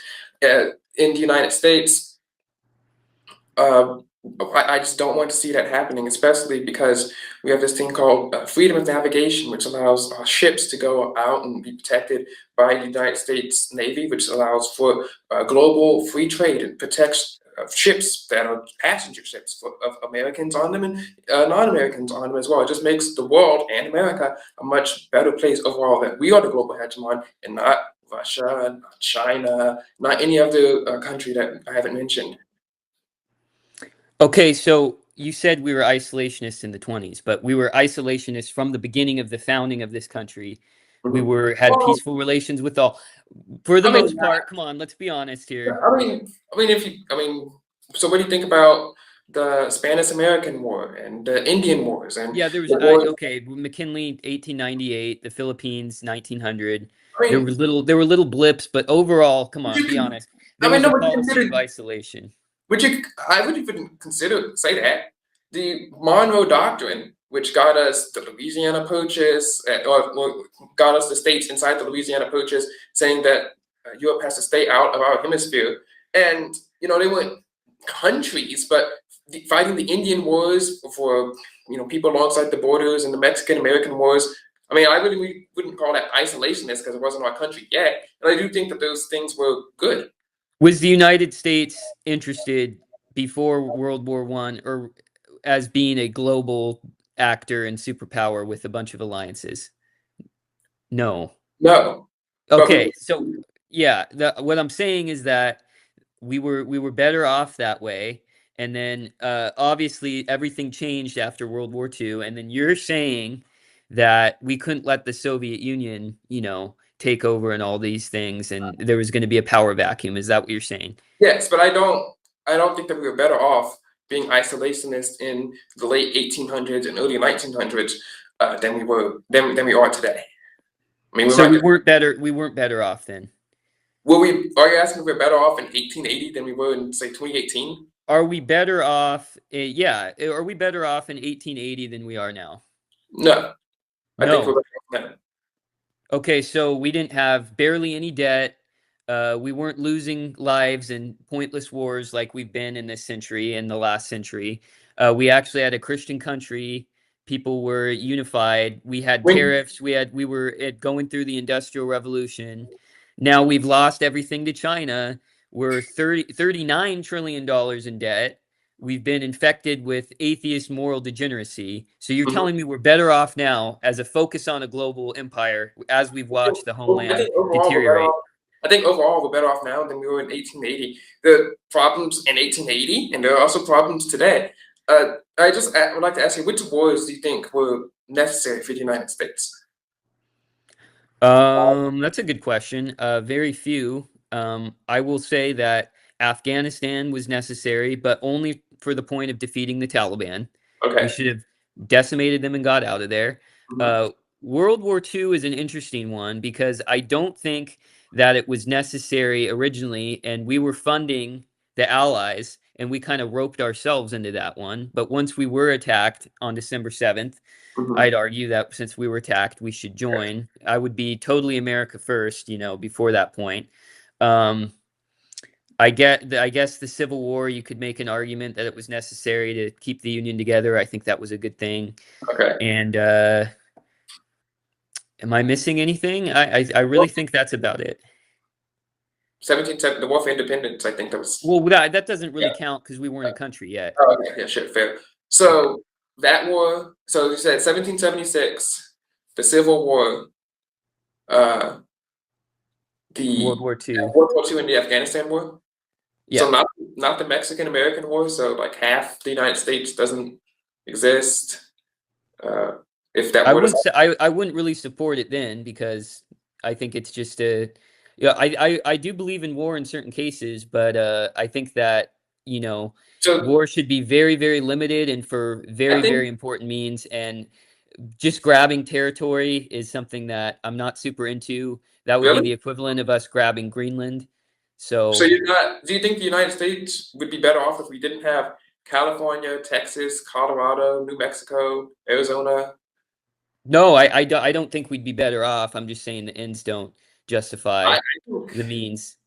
In the United States, uh, I just don't want to see that happening, especially because we have this thing called freedom of navigation, which allows ships to go out and be protected by the United States Navy, which allows for global free trade and protects ships that are passenger ships of Americans on them and non-Americans on them as well. It just makes the world and America a much better place overall, that we are the global hegemon and not Russia, not China, not any other country that I haven't mentioned. Okay, so you said we were isolationists in the 20s, but we were isolationists from the beginning of the founding of this country. We Mhm. were had Well, peaceful relations with all, for the I mean, most part. Come on, let's be honest here. so what do you think about the Spanish American War and the Indian Wars and Yeah, there was the wars? okay, McKinley 1898, the Philippines 1900. I mean, There were little blips, but overall, come would on, you, be honest. I There mean, was a no, would you policy consider, of isolation. I would even consider, say that, the Monroe Doctrine, which got us the Louisiana Purchase, or got us the states inside the Louisiana Purchase, saying that Europe has to stay out of our hemisphere. And, they weren't countries, but fighting the Indian Wars for, people alongside the borders, and the Mexican-American Wars. I mean, we wouldn't call that isolationist because it wasn't our country yet. And I do think that those things were good. Was the United States interested before World War One, or as being a global actor and superpower with a bunch of alliances? No. No, but we, Okay, so yeah, what I'm saying is that we were better off that way, and then obviously everything changed after World War II, and then you're saying that we couldn't let the Soviet Union, take over and all these things, and there was going to be a power vacuum. Is that what you're saying? yes, but I don't think that we were better off being isolationist in the late 1800s and early 1900s than we are today. I mean, we So might we be, weren't better. We weren't better off then. are you asking if we're better off in 1880 than we were in, say, 2018? Are we better off? Yeah. Are we better off in 1880 than we are now? No, I think we're No. better off now. Okay, so we didn't have barely any debt. We weren't losing lives in pointless wars like we've been in this century, in the last century. We actually had a Christian country. People were unified. We had When, tariffs. We were going through the Industrial Revolution. Now we've lost everything to China. We're $39 trillion in debt. We've been infected with atheist moral degeneracy. So you're mhm. telling me we're better off now as a focus on a global empire as we've watched the I homeland think overall we're better deteriorate. off. I think overall we're better off now than we were in 1880. The problems in 1880, and there are also problems today. I would like to ask you, which wars do you think were necessary for the United States? That's a good question. Very few. I will say that Afghanistan was necessary, but only for the point of defeating the Taliban. We Okay. should have decimated them and got out of there. Mhm. Uh, World War II is an interesting one because I don't think that it was necessary originally, and we were funding the Allies, and we kind of roped ourselves into that one. But once we were attacked on December 7th, Hmm. I'd argue that since we were attacked, we should join. I would be totally America first, before that point. Um, I guess the Civil War, you could make an argument that it was necessary to keep the Union together. I think that was a good thing. Okay. And am I missing anything? I really Well, think that's about it. 1770, the War for Independence, I think that was, Well, that doesn't yeah. really count because we weren't a country yet. Oh, okay, yeah, sure, fair. Okay. So that war, so you said 1776, the Civil War, uh, World the War II. World War II and the Afghanistan War. Yeah. So not the Mexican American War. So like half the United States doesn't exist. Uh, if that I war does, wouldn't say I wouldn't really support it then because I think it's just a yeah, I do believe in war in certain cases, but I think that, you know, so war should be very, very limited and for I very, think very important means. And just grabbing territory is something that I'm not super into. That would be really. the equivalent of us grabbing Greenland. So So you're not. Do you think the United States would be better off if we didn't have California, Texas, Colorado, New Mexico, Arizona? no, I don't think we'd be better off. I'm just saying the ends don't justify I think the means.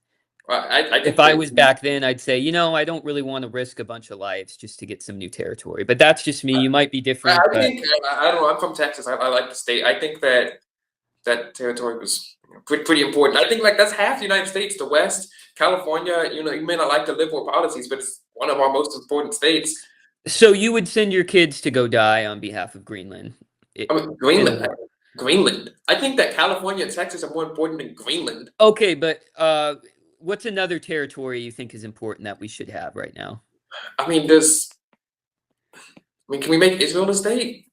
I If think I that was back then, I'd say, I don't really want to risk a bunch of lives just to get some new territory. But that's just me. You might be different, I but think I don't know. I'm from Texas. I like the state. I think that that territory was pretty important. I think like that's half the United States. The West, California. You may not like the liberal policies, but it's one of our most important states. so you would send your kids to go die on behalf of Greenland I mean, in a Greenland. war. Greenland. I think that California and Texas are more important than Greenland. Okay, but what's another territory you think is important that we should have right now? I mean, there's. I mean, can we make Israel a state?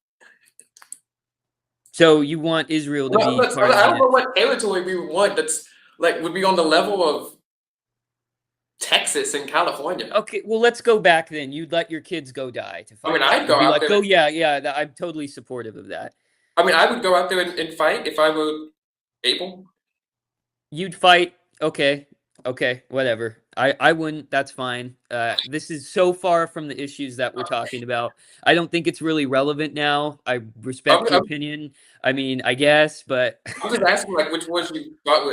So you want Israel to Well, be part of I the don't know what territory we would want. That's like would be on the level of Texas and California. Okay, well, let's go back then. You'd let your kids go die to I mean, fight. I'd You'd go be out like, there. "Oh yeah, yeah, I'm totally supportive of that." I mean, I would go out there and fight if I were able. You'd fight. Okay, okay, whatever. I wouldn't. That's fine. This is so far from the issues that we're talking about. I don't think it's really relevant now. I I'm, respect your I'm, opinion. I mean, I guess, but I'm just asking, like, which ones you thought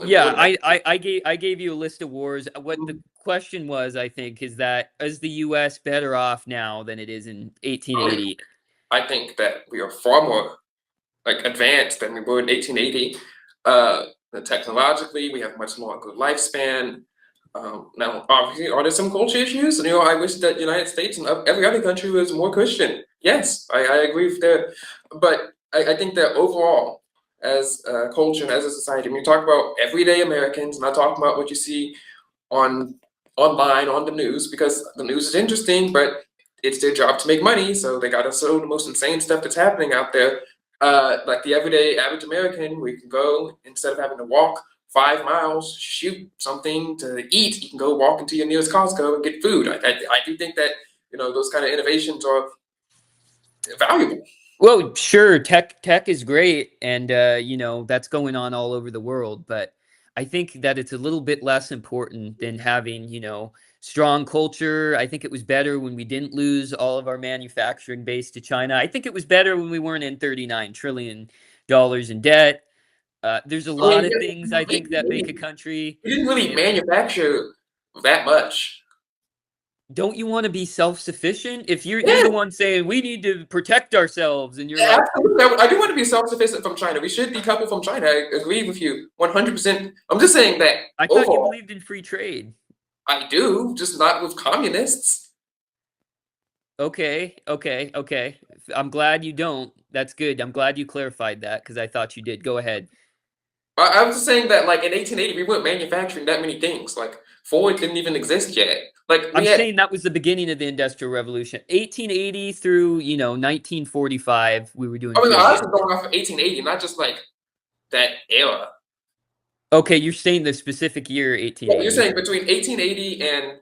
yeah, would. I gave you a list of wars. What the question was, I think, is the U.S. better off now than it is in I mean, 1880? I think that we are far more like advanced than we were in 1880. Technologically, we have much longer lifespan. Now, obviously, are there some culture issues? I wish that the United States and every other country was more Christian. Yes, I agree with that. But I think that overall, as a culture and as a society, when you talk about everyday Americans, not talking about what you see on online on the news, because the news is interesting, but it's their job to make money, so they gotta show the most insane stuff that's happening out there. Like the everyday average American, we can go instead of having to walk 5 miles, shoot something to eat. You can go walk into your nearest Costco and get food. I do think that those kind of innovations are valuable. Well, sure, tech is great, and that's going on all over the world. But I think that it's a little bit less important than having strong culture. I think it was better when we didn't lose all of our manufacturing base to China. I think it was better when we weren't in $39 trillion in debt. There's a I lot mean, of things I think that make a country. we didn't really eh, manufacture that much. Don't you want to be self-sufficient? If you're Yeah, the one saying we need to protect ourselves, and you're yeah, like, absolutely. I do want to be self-sufficient from China. We should decouple from China. I agree with you 100%. I'm just saying that I thought you overall, believed in free trade. I do, just not with communists. Okay, okay, okay. I'm glad you don't. That's good. I'm glad you clarified that because I thought you did. Go ahead. I was just saying that, like in 1880, we weren't manufacturing that many things. Like Ford didn't even exist yet. Like we I'm had. saying that was the beginning of the Industrial Revolution. 1880 through, 1945, we were doing I mean, pretty I was good. going off of 1880, not just like that era. Okay, you're saying the specific year Yeah, you're 1880. saying between 1880 and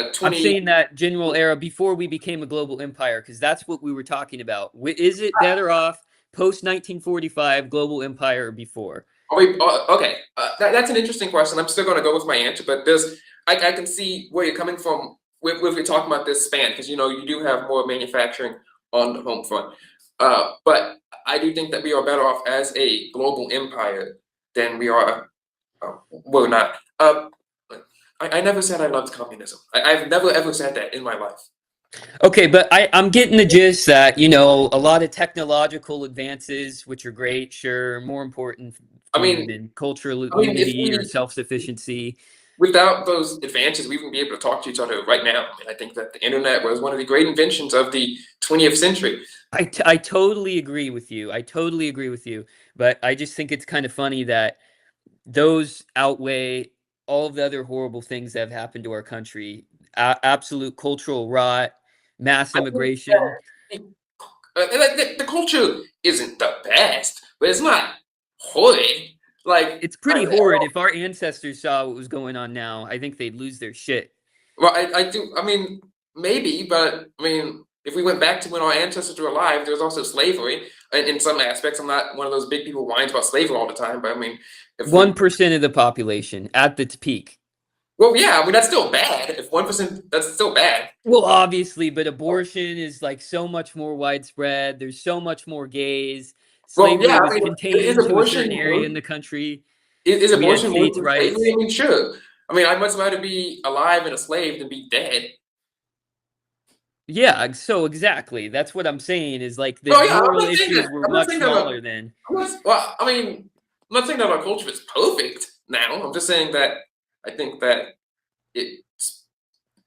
I'm 20. saying that general era before we became a global empire because that's what we were talking about. Is it better off post 1945 global empire or before? Oh, wait, okay, that's an interesting question. I'm still going to go with my answer, but I can see where you're coming from if we're talking about this span, because you do have more manufacturing on the home front. But I do think that we are better off as a global empire than we are. Well, not. I never said I loved communism. I've never ever said that in my life. Okay, but I'm getting the gist that, a lot of technological advances, which are great, sure, more important I for you mean, than cultural if unity or we self-sufficiency. without those advances, we wouldn't be able to talk to each other right now. I mean, I think that the internet was one of the great inventions of the 20th century. I totally agree with you. I totally agree with you. But I just think it's kind of funny that those outweigh all of the other horrible things that have happened to our country. Absolute cultural rot, mass I think immigration. that the culture isn't the best, but it's not horrid. Like, It's pretty horrid. If our ancestors saw what was going on now, I think they'd lose their shit. well, I do. I mean, maybe, but I mean, if we went back to when our ancestors were alive, there was also slavery in some aspects. I'm not one of those big people who whines about slavery all the time, but I mean, if we, 1% of the population at its peak. well, yeah, I mean, that's still bad. If 1%, that's still bad. Well, obviously, but abortion is like so much more widespread. There's so much more gays. Well, Slavery yeah, I was mean, is contained to a certain abortion area worse? in the country. Is We had abortion worse states' than slavery? rights. I mean, sure. I mean, I'd much rather be alive and a slave than be dead. Yeah, so exactly. That's what I'm saying is like the Oh yeah, I'm moral not saying that. issues were I'm not much saying that. smaller then. Well, I mean, I'm not saying that our culture is perfect now. I'm just saying that I think that it's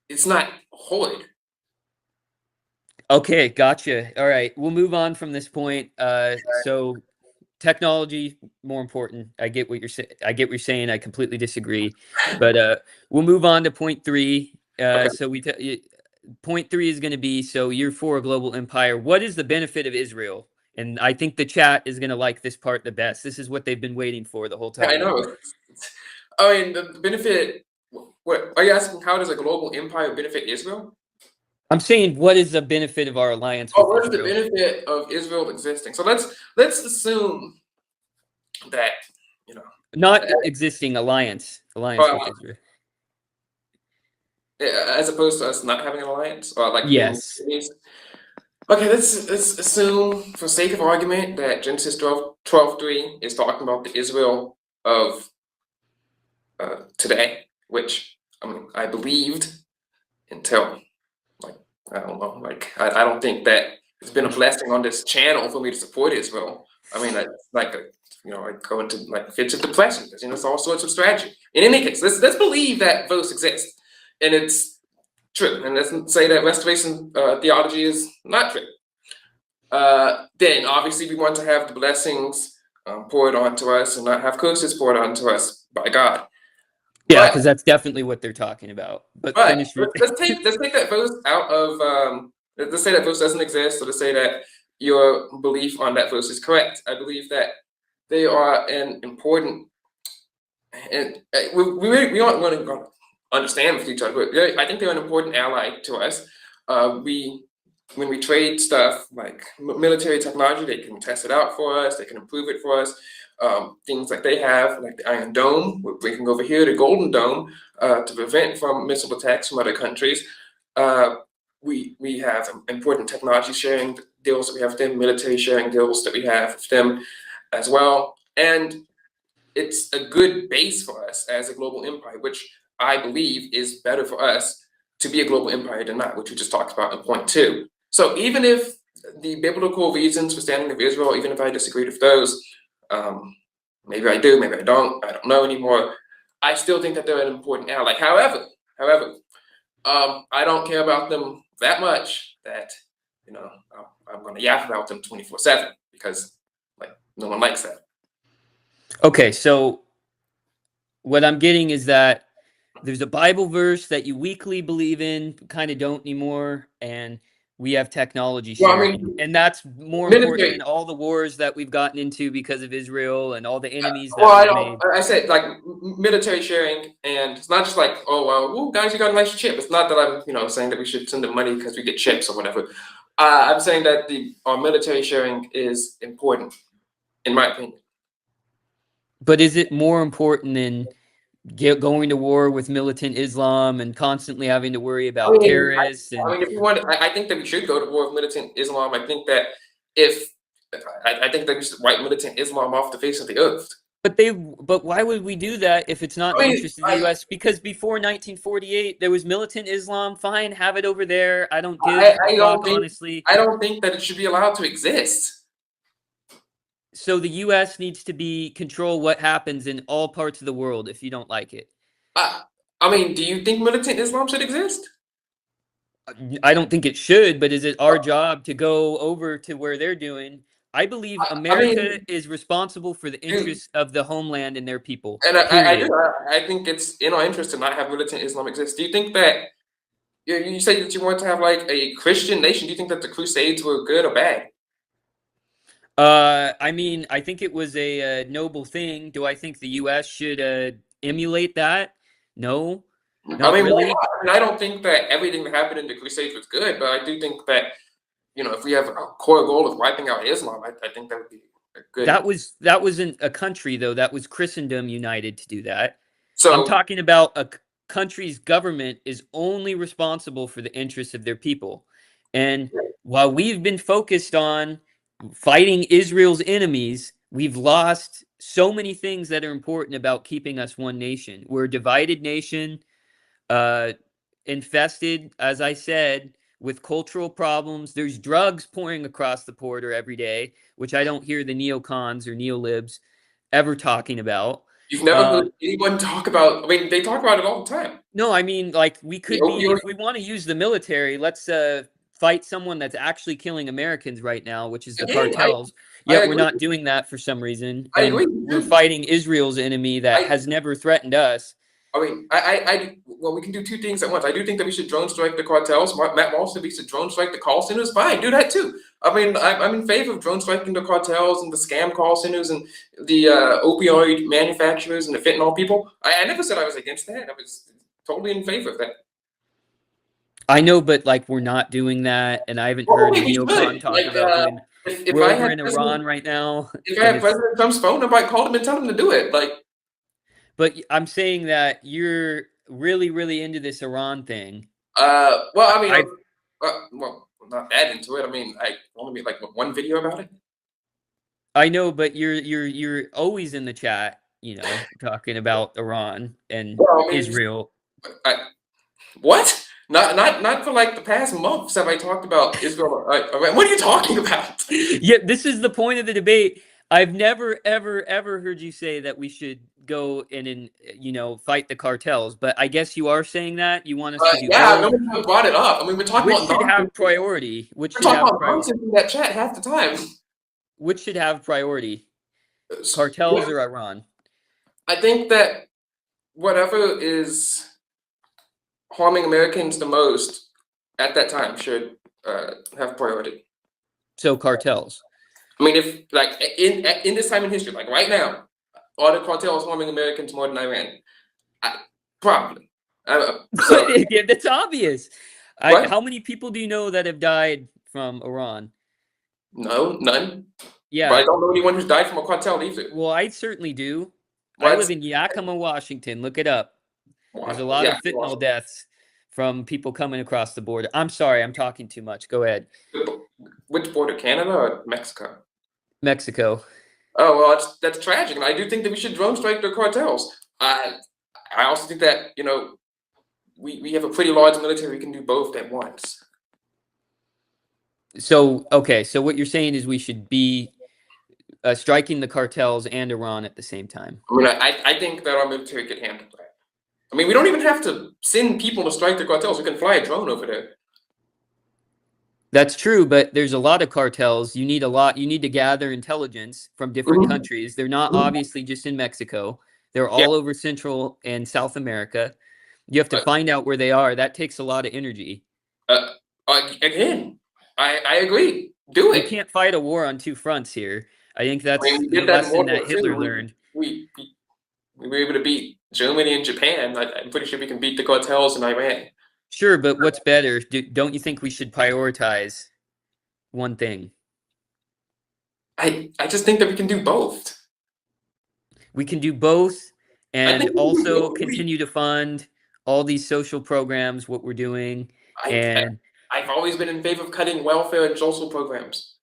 it's not horrid. Okay, gotcha. All right, we'll move on from this point. So technology more important. I get what you're saying. I get what you're saying. I completely disagree. But we'll move on to point three. Okay. So point three is going to be, so you're for a global empire. What is the benefit of Israel? And I think the chat is going to like this part the best. This is what they've been waiting for the whole Yeah, I time. know. I mean, the benefit. What are you asking? How does a global empire benefit Israel? I'm saying, what is the benefit of our alliance Oh, with what is the Israel? benefit of Israel existing? So let's assume that you know, Not existing alliance with uh, Israel. as opposed to us not having an alliance or like being Yes. enemies. Okay, let's assume, for sake of argument, that Genesis 12:3 is talking about the Israel of today, which I mean I believed until like I don't know, like I don't think that it's been a blessing on this channel for me to support Israel. I mean, like I go into like fits of depression because it's all sorts of strategy. In any case, let's believe that verse exists and it's true, and let's say that restoration theology is not true. Then obviously we want to have the blessings poured onto us and not have curses poured onto us by God. Yeah, But because that's definitely what they're talking about. But but finish your. let's take that verse out of let's say that verse doesn't exist, or let's say that your belief on that verse is correct. I believe that they are an important and we aren't going to understand with each other, but I think they're an important ally to us. We when we trade stuff like military technology, they can test it out for us. They can improve it for us. Things like they have, like the Iron Dome, we're bringing over here the Golden Dome to prevent from missile attacks from other countries. Uh, we have important technology sharing deals that we have with them, military sharing deals that we have with them as well, and it's a good base for us as a global empire, which I believe is better for us to be a global empire than not, which we just talked about in point two. So even if the biblical reasons for standing with Israel, even if I disagree with those, maybe I do, maybe I don't know anymore. I still think that they're an important ally. However, I don't care about them that much that you know I'm going to yap about them 24/7 because like no one likes that. Okay, so what I'm getting is that there's a Bible verse that you weakly believe in, kind of don't anymore, and we have technology Well, I sharing. mean, And that's more important military. than all the wars that we've gotten into because of Israel and all the enemies Well, that we've made. I said like military sharing, and it's not just like, oh, well, guys, you got a nice chip. It's not that I'm, saying that we should send them money because we get chips or whatever. I'm saying that the our military sharing is important, in my opinion. But is it more important than going to war with militant Islam and constantly having to worry I about mean, terrorists and if you want, I think that we should go to war with militant Islam. I think that if I think that we should wipe militant Islam off the face of the earth. but why would we do that if it's not in I the mean, interest of the US? Because before 1948 there was militant Islam, fine, have it over there. I don't give a fuck honestly. I don't think that it should be allowed to exist. So the US needs to be control what happens in all parts of the world if you don't like it. I, I mean, do you think militant Islam should exist? I don't think it should, but is it our job to go over to where they're doing? I believe I America mean, is responsible for the do, interests of the homeland and their people. and I do. Period. I think it's in our interest to not have militant Islam exist. Do you think that you say that you want to have like a Christian nation? Do you think that the Crusades were good or bad? I mean, I think it was a, noble thing. Do I think the U.S. should emulate that? No, I not mean, why really. not? I mean, I don't think that everything that happened in the Crusades was good, but I do think that if we have a core goal of wiping out Islam, I think that would be a good. That wasn't a country though. That was Christendom united to do that. I'm So talking about a country's government is only responsible for the interests of their people. And while we've been focused on fighting Israel's enemies, we've lost so many things that are important about keeping us one nation. We're a divided nation, uh, infested, as I said, with cultural problems. There's drugs pouring across the border every day, which I don't hear the neocons or neolibs ever talking about. you've never heard Um, anyone talk about. I mean, they talk about it all the time. no, I mean, like, we The could be, opioid. if we want to use the military, let's fight someone that's actually killing Americans right now, which is the Again, cartels. I Yet we're agree. not doing that for some reason. I And agree. We we're should. fighting Israel's enemy that I has never threatened us. I mean, well, we can do two things at once. I do think that we should drone strike the cartels. Matt Moss said we should drone strike the call centers. Fine, do that too. I mean, I'm in favor of drone striking the cartels and the scam call centers and the opioid manufacturers and the fentanyl people. I never said I was against that. I was totally in favor of that. I know, but like we're not doing that, and I haven't Well, heard a okay, we neocon should. talk Like, about doing. if We're I over had in Iran right now, if I and had it's. President Trump's phone number, I'd call him and tell him to do it. Like, But I'm saying that you're really, really into this Iran thing. well, I mean, I well, I'm not that into it. I mean, I only made like one video about it. I know, but you're always in the chat, talking about Iran and Well, I mean, Israel. I, what? Not for like the past months have I talked about Israel. What are you talking about? Yeah, this is the point of the debate. I've never, ever, ever heard you say that we should go and fight the cartels. But I guess you are saying that you want us to do Yeah, no both. one brought it up. I mean, we're talking Which about should have nonsense. priority? Which We're should talking have about priority? nonsense in that chat half the time. Which should have priority? Yeah, Cartels or Iran? I think that whatever is harming Americans the most at that time should have priority. So cartels. I mean, if like in this time in history, like right now, are the cartels harming Americans more than Iran? Probably. So Yeah, that's obvious. what? How many people do you know that have died from Iran? No, none. But I Yeah, don't know anyone who's died from a cartel either. well, I certainly do. I live What? in Yakima, Washington. Look it up. There's a lot Yeah. of fentanyl deaths from people coming across the border. I'm sorry, I'm talking too much. Go ahead. Which border, Canada or Mexico? Mexico. Oh well, that's tragic, and I do think that we should drone strike the cartels. I also think that we have a pretty large military. We can do both at once. So, okay, so what you're saying is we should be striking the cartels and Iran at the same time. I mean, I think that our military could handle that. I mean, we don't even have to send people to strike the cartels. We can fly a drone over there. That's true, but there's a lot of cartels. You need to gather intelligence from different Mhm. countries. They're not Mhm. obviously just in Mexico. They're Yeah. all over Central and South America. You have to Uh, find out where they are. That takes a lot of energy. uh, again, I agree. Do We it. can't fight a war on two fronts here. I think I mean, that's we the did that in lesson World that War Hitler II. learned. We were able to beat Germany and Japan. I'm pretty sure we can beat the cartels in Iran. Sure, but what's better? Don't you think we should prioritize one thing? I just think that we can do both. We can do both I and think we also both agree. continue to fund all these social programs, what we're doing. I, I And I've always been in favor of cutting welfare and social programs.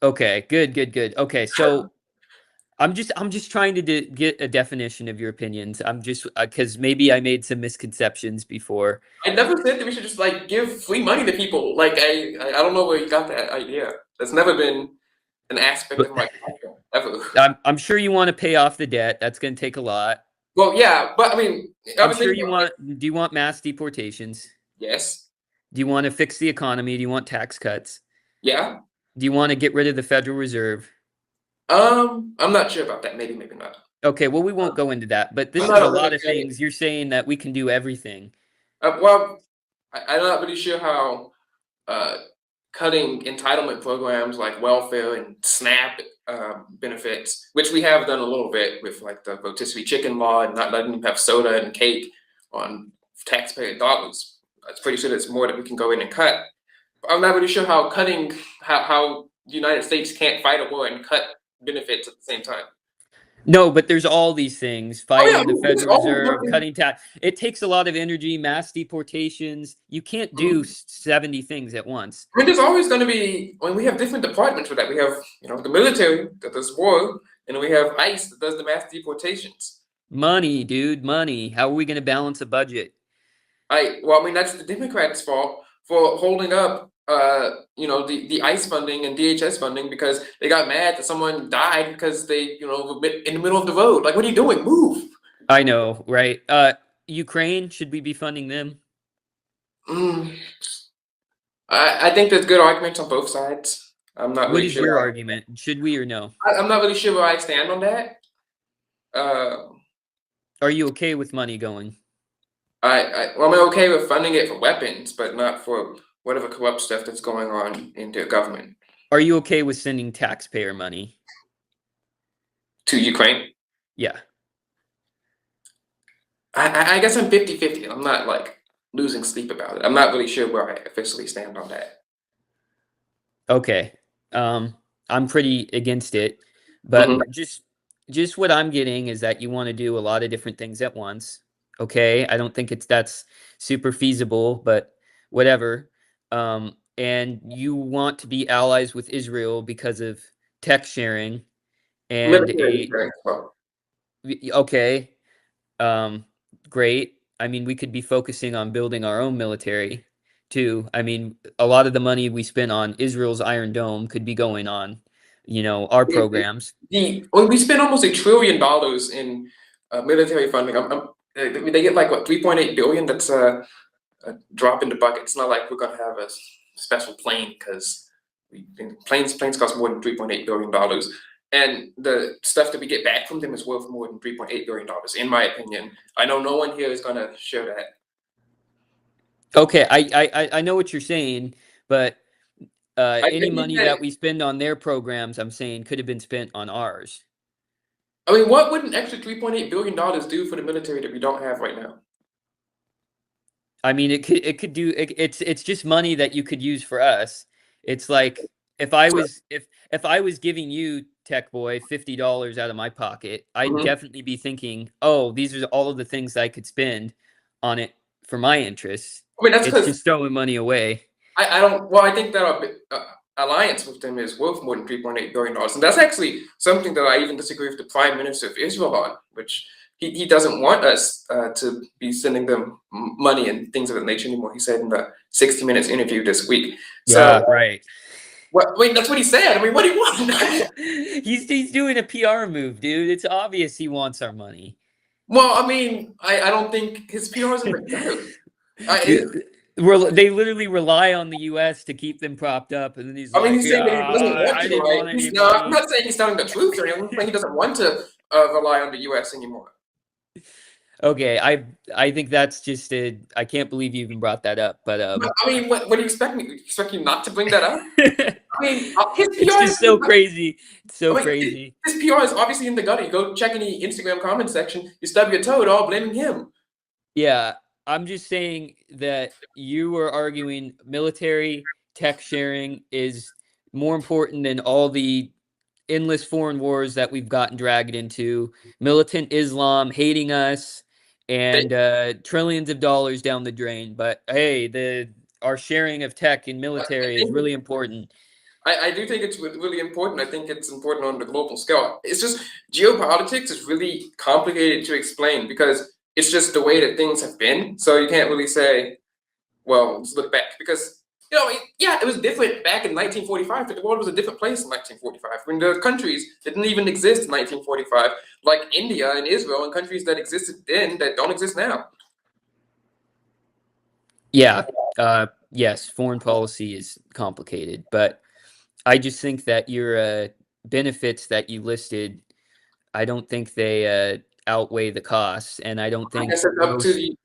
okay, good, good, good. Okay, so I'm just trying to get a definition of your opinions. I'm just because maybe I made some misconceptions before. I never said that we should just like give free money to people. Like I don't know where you got that idea. That's never been an aspect But of my culture ever. I'm sure you want to pay off the debt. That's going to take a lot. Well, yeah, but I mean, I I'm was sure thinking you about it. want. Do you want mass deportations? Yes, Do you want to fix the economy? Do you want tax cuts? yeah. Do you want to get rid of the Federal Reserve? I'm not sure about that. Maybe, maybe not. Okay, well, we won't go into that, but I'm this is not a a lot of libertarian. things. You're saying that we can do everything. Well, I'm not really sure how uh, cutting entitlement programs like welfare and SNAP benefits, which we have done a little bit with like the rotisserie chicken law and not letting them have soda and cake on taxpayer dollars. I'm pretty sure there's more that we can go in and cut. I'm not really sure how cutting how the United States can't fight a war and cut benefits at the same time. No, but there's all these things, Oh yeah, fighting the there's Federal always Reserve, something. cutting tax. It takes a lot of energy, mass deportations. You can't do Mhm. 70 things at once. I mean, there's always going to be when we have different departments for that. We have the military that does war, and we have ICE that does the mass deportations. Money, dude, money. How are we going to balance a budget? I mean that's the Democrats' fault for holding up the ICE funding and DHS funding because they got mad that someone died because they were in the middle of the road. Like, what are you doing? Move. I know, right? Ukraine, should we be funding them? Mm. I think there's good arguments on both sides. I'm not What really is sure. your argument? Should we or no? I'm not really sure where I stand on that. Uh, Are you okay with money going? well, I'm okay with funding it for weapons, but not for whatever corrupt stuff that's going on in their government Are you okay with sending taxpayer money? to Ukraine. Yeah. I guess I'm 50-50. I'm not like losing sleep about it. I'm not really sure where I officially stand on that. Okay. Um, I'm pretty against it, but Hmm. just what I'm getting is that you want to do a lot of different things at once. Okay. I don't think that's super feasible, but whatever. And you want to be allies with Israel because of tech sharing and Military a experience, well. okay. Um, great. I mean, we could be focusing on building our own military too. I mean, a lot of the money we spent on Israel's Iron Dome could be going on, our programs. When we spend almost $1 trillion in military funding, they get like what 3.8 billion. That's a drop in the bucket. It's not like we're gonna have a special plane because planes cost more than $3.8 billion, and the stuff that we get back from them is worth more than $3.8 billion, in my opinion. I know no one here is gonna share that. Okay, I know what you're saying, but I any think money that that we spend on their programs, I'm saying, could have been spent on ours. I mean, what would an extra $3.8 billion do for the military that we don't have right now? I mean, it could do it's just money that you could use for us. It's like if I was giving you Tech Boy $50 out of my pocket, I'd Mhm. definitely be thinking, "Oh, these are all of the things I could spend on it for my interests." I mean, that's It's because just throwing money away. I don't. Well, I think that our alliance with them is worth more than $3.8 billion, and that's actually something that I even disagree with the Prime Minister of Israel on, which he doesn't want us to be sending them money and things of that nature anymore. He said in the 60 Minutes interview this week. So, Yeah, right. wait, that's what he said. I mean, what do you want? He's doing a PR move, dude. It's obvious he wants our money. Well, I mean, I don't think his PR isn't that good. I, They literally rely on the U.S. to keep them propped up, and then he's I mean, like, he's "Yeah, saying that he doesn't want I to, didn't right? want any I'm money." not saying he's telling the truth or anything. I'm saying he doesn't want to rely on the U.S. anymore. Okay, I think that's just a. I can't believe you even brought that up, but I mean, what do you expect me? You expect me not to bring that up? I mean, his it's PR is just in the so gutter. crazy. It's so I mean, crazy. his PR is obviously in the gutter. You go check any Instagram comment section, you stub your toe, they're all blaming him. Yeah, I'm just saying that you were arguing military tech sharing is more important than all the endless foreign wars that we've gotten dragged into, militant Islam hating us, They, and trillions of dollars down the drain. But hey, the our sharing of tech and I military is think really important. I do think it's really important. I think it's important on the global scale. It's just geopolitics is really complicated to explain because it's just the way that things have been. So you can't really say, well, let's look back because yeah, it was different back in 1945, but the world was a different place in 1945. When the countries that didn't even exist in 1945, like India and Israel, and countries that existed then that don't exist now. Yeah, yes, foreign policy is complicated, but I just think that your benefits that you listed, I don't think they outweigh the costs, and I don't I think guess it's up to most. the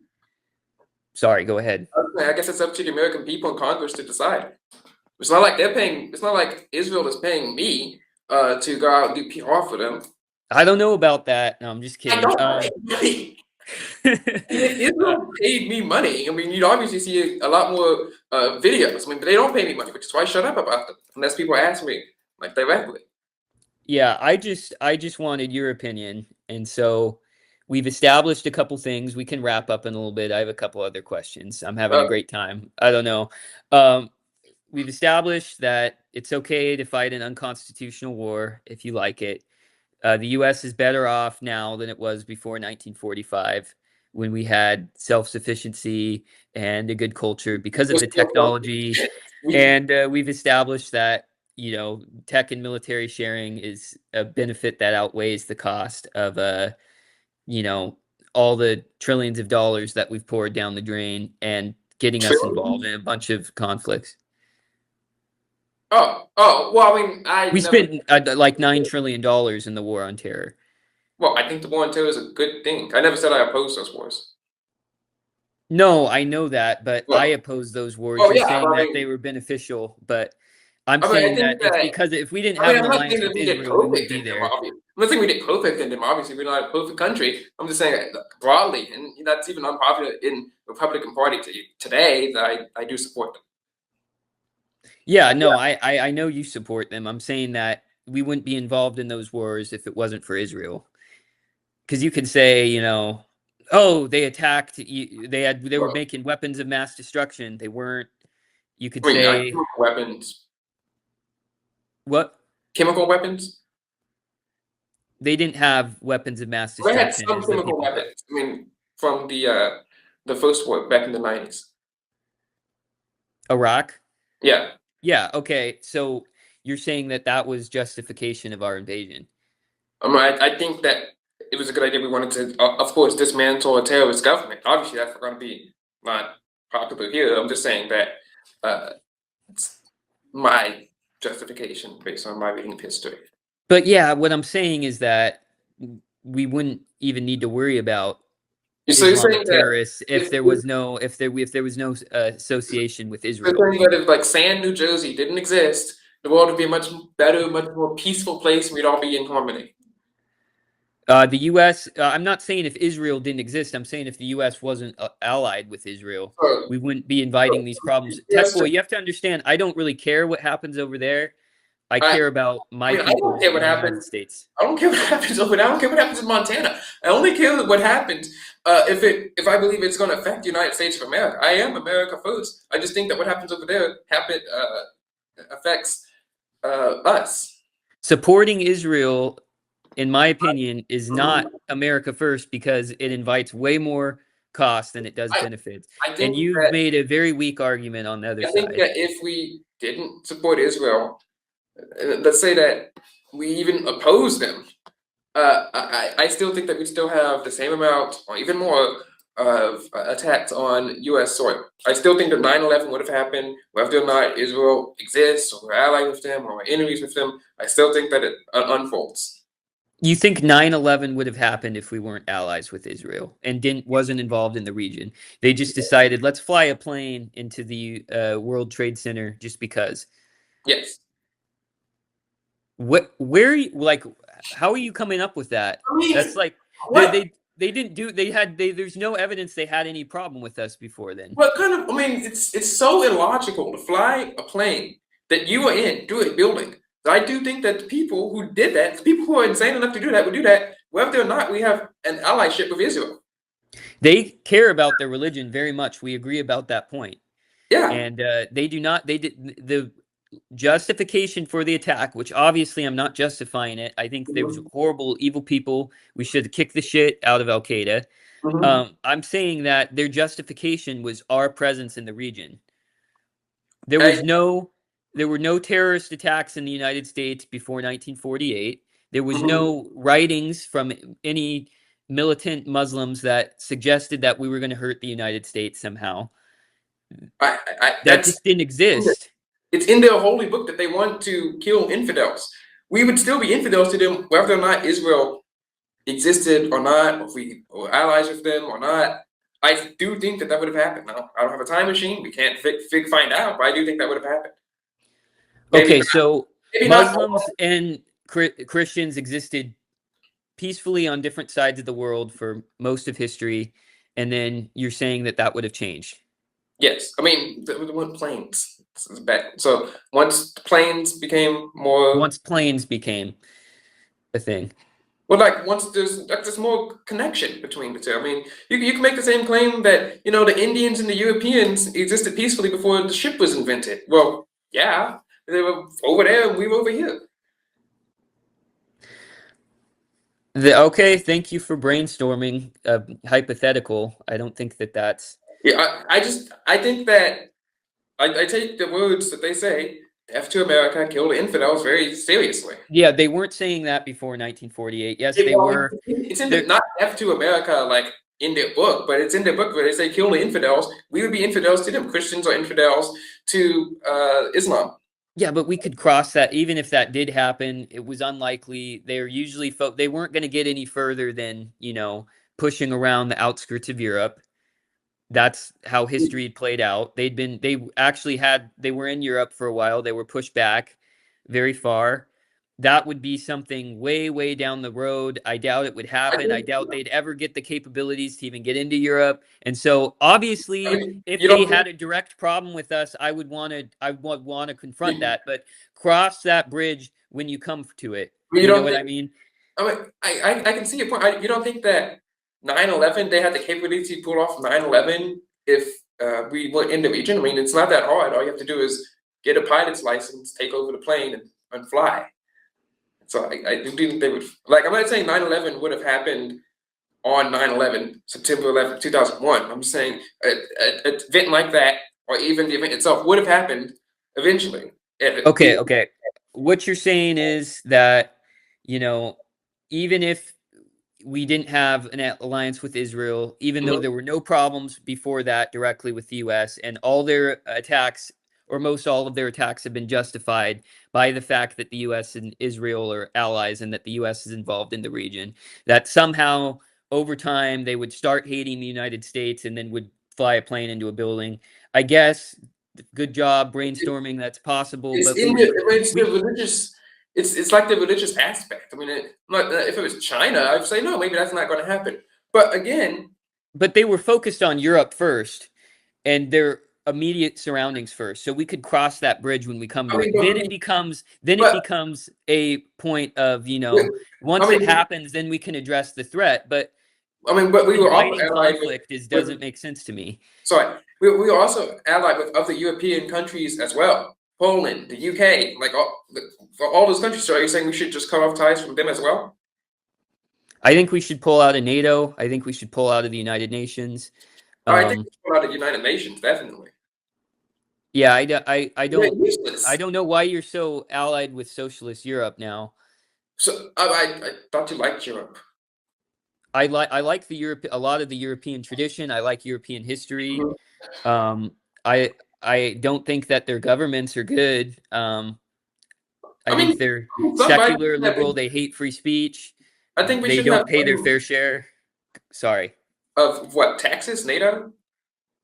Sorry, go ahead. I guess it's up to the American people and Congress to decide. It's not like they're paying. It's not like Israel is paying me to go out and do PR for them. I don't know about that. No, I'm just I kidding. don't pay money. If Uh, Israel paid me money, I mean, you'd obviously see a lot more videos. I mean, but they don't pay me money, which is why I shut up about them unless people ask me like directly. yeah, I just wanted your opinion, and so we've established a couple things. We can wrap up in a little bit. I have a couple other questions. I'm having a Uh, great time. I don't know. Um, we've established that it's okay to fight an unconstitutional war if you like it. The U.S. is better off now than it was before 1945, when we had self-sufficiency and a good culture because of the technology. we And we've established that, tech and military sharing is a benefit that outweighs the cost of, you know, all the trillions of dollars that we've poured down the drain and getting us involved in a bunch of conflicts. well, I mean, I We never. spent like $9 trillion in the war on terror. Well, I think the war on terror is a good thing. I never said I oppose those wars. No, I know that, but I Well, oppose those wars. oh You're yeah, saying that they were beneficial, but I'm I mean, I saying think that it's that. because if we didn't I mean, have an I'm not saying alliance that with we did Israel, we wouldn't perfect be in them. there. Obviously, I'm not saying we did perfect in them. Obviously, we're not a perfect country. I'm just saying broadly, and that's even unpopular in the Republican Party today. That I do support them. Yeah, no, I know you support them. I'm saying that we wouldn't be involved in those wars if it wasn't for Israel. Because you could say, oh, they attacked. They were Well, making weapons of mass destruction. They weren't. You could I mean, say chemical weapons, what? chemical weapons. They didn't have weapons of mass They had destruction some as the chemical people thought. weapons. I mean, from the first war back in the 90s. Iraq. Yeah, Yeah, okay. So you're saying that that was justification of our invasion. I think that it was a good idea. We wanted to, of course, dismantle a terrorist government. Obviously, that's going to be not popular here. I'm just saying that uh, it's my justification based on my reading of history. But yeah, what I'm saying is that we wouldn't even need to worry about So you're Islamic saying that terrorists if, if there was no association with you're Israel. saying that if like Sand, New Jersey didn't exist, the world would be a much better, much more peaceful place, and we'd all be in harmony. The U.S. I'm not saying if Israel didn't exist. I'm saying if the U.S. wasn't allied with Israel, So, we wouldn't be inviting these problems. Tech yes, boy, you have to understand. I don't really care what happens over there. I I, care about I my mean, I don't people care what in the United happens. States. I don't care what happens over there. I don't care what happens in Montana. I only care what happens if I believe it's going to affect the United States of America. I am America first. I just think that what happens over there affects us. Supporting Israel, in my opinion, is not America first because it invites way more cost than it does I benefits. I And think you've that made a very weak argument on the other I think side. that if we didn't support Israel, let's say that we even oppose them, I still think that we still have the same amount or even more of attacks on U.S. soil. I still think that 9/11 would have happened whether or not Israel exists or we're allied with them or we're enemies with them. I still think that it unfolds. You think 9/11 would have happened if we weren't allies with Israel and didn't wasn't involved in the region? They just decided, let's fly a plane into the World Trade Center just because. Yes. What? Where? Like, how are you coming up with that? I mean, That's like they what they they didn't do. They had they. There's no evidence they had any problem with us before then. what kind of? I mean, it's so illogical to fly a plane that you are in through a building. I do think that the people who did that, the people who are insane enough to do that, would do that, whether or not we have an allyship with Israel. They care about their religion very much. We agree about that point. Yeah. And they do not. They did the justification for the attack, which obviously I'm not justifying it. I think there was Mhm. horrible, evil people. We should kick the shit out of Al Qaeda. Mhm. I'm saying that their justification was our presence in the region. There I, was no there were no terrorist attacks in the United States before 1948. There was mhm. no writings from any militant Muslims that suggested that we were going to hurt the United States somehow. That that's just didn't exist. it's in their holy book that they want to kill infidels. We would still be infidels to them whether or not Israel existed or not, or if we were allies with them or not. I do think that that would have happened. Now, I don't have a time machine. We can't find out, but I do think that would have happened. Maybe Okay, not. so Maybe not. Muslims and Christians existed peacefully on different sides of the world for most of history, and then you're saying that that would have changed Yes, I mean the one planes. It's bad. So once the planes became more, once planes became a thing. well, like once there's more connection between the two. I mean, you can make the same claim that the Indians and the Europeans existed peacefully before the ship was invented. Well, yeah, they were over there and we were over here. Okay, thank you for brainstorming a hypothetical. I don't think that that's. Yeah, I think that I take the words that they say, "Death to America, kill the infidels," very seriously. Yeah, they weren't saying that before 1948. Yes, they Well, were. it's in the There. not F to America like in their book, but it's in their book where they say kill the infidels. We would be infidels to them. Christians are infidels to Islam. Yeah, but we could cross that. Even if that did happen, it was unlikely. They're usually they weren't going to get any further than pushing around the outskirts of Europe. That's how history had played out. They were in Europe for a while. They were pushed back very far. That would be something way, way down the road. I doubt it would I happen. I think. doubt they'd ever get the capabilities to even get into Europe. And so I obviously mean, if you they don't think. had a direct problem with us, I would want to confront that, but cross that bridge when you come to it. You You know don't what think. I mean? I mean, I can see your point. You don't think that 9/11 they had the capability to pull off 9/11 if we were in the region? I mean, it's not that hard. All you have to do is get a pilot's license, take over the plane, and fly. So I do think they would, like, I'm not saying 9/11 would have happened on 9/11, September 11th, 2001. I'm just saying an event like that, or even the event itself, would have happened eventually. Okay, okay. What you're saying is that, you know, even if we didn't have an alliance with Israel, even though Mhm. there were no problems before that directly with the US, and all their attacks, or most all of their attacks, have been justified by the fact that the US and Israel are allies and that the US is involved in the region, that somehow over time they would start hating the United States and then would fly a plane into a building. I guess good job brainstorming, that's possible, It's but in the, I mean, it's the we religious. It's like the religious aspect. I mean, if it was China, I'd say no, maybe that's not going to happen. But again, but they were focused on Europe first and their immediate surroundings first. So we could cross that bridge when we come I to it. mean, but Then it becomes a point of, I once it mean, happens, then we can address the threat. But but we were also inviting allied conflict is with doesn't make sense to me. sorry, we were also allied with other European countries as well. Poland, the UK, like for all those countries. So are you saying we should just cut off ties from them as well? I think we should pull out of NATO. I think we should pull out of the United Nations. I think Um, we should pull out of the United Nations, definitely. yeah, I They're don't I useless. don't know why you're so allied with socialist Europe now. So I thought you liked Europe. I like a lot of the European tradition. I like European history. Mhm. Um, I don't think that their governments are good. I I think mean, they're somebody secular, liberal. They hate free speech. I think we They shouldn't don't have pay their fair share. Sorry. of what taxes, NATO.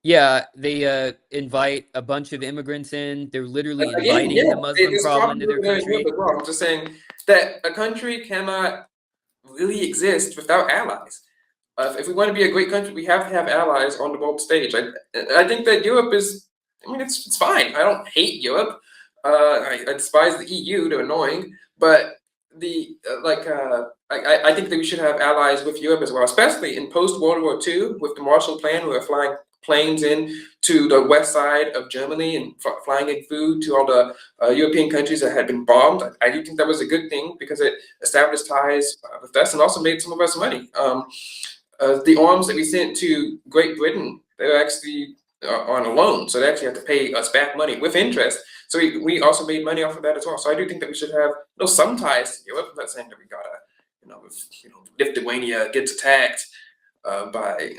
Yeah, they invite a bunch of immigrants in. They're literally Again, inviting yeah, the Muslim there's a problem problem into their with Europe country. as well. I'm just saying that a country cannot really exist without allies. If we want to be a great country, we have to have allies on the world stage. I think that Europe is. I mean, it's fine. I don't hate Europe. I despise the EU; they're annoying. But I think that we should have allies with Europe as well, especially in post World War II with the Marshall Plan. We were flying planes in to the west side of Germany and flying in food to all the European countries that had been bombed. I do think that was a good thing because it established ties with us and also made some of us money. The arms that we sent to Great Britain, they're actually on a loan, so they actually have to pay us back money with interest. So we also made money off of that as well. So I do think that we should have some ties to Europe. I'm not saying that we gotta, if Lithuania gets attacked by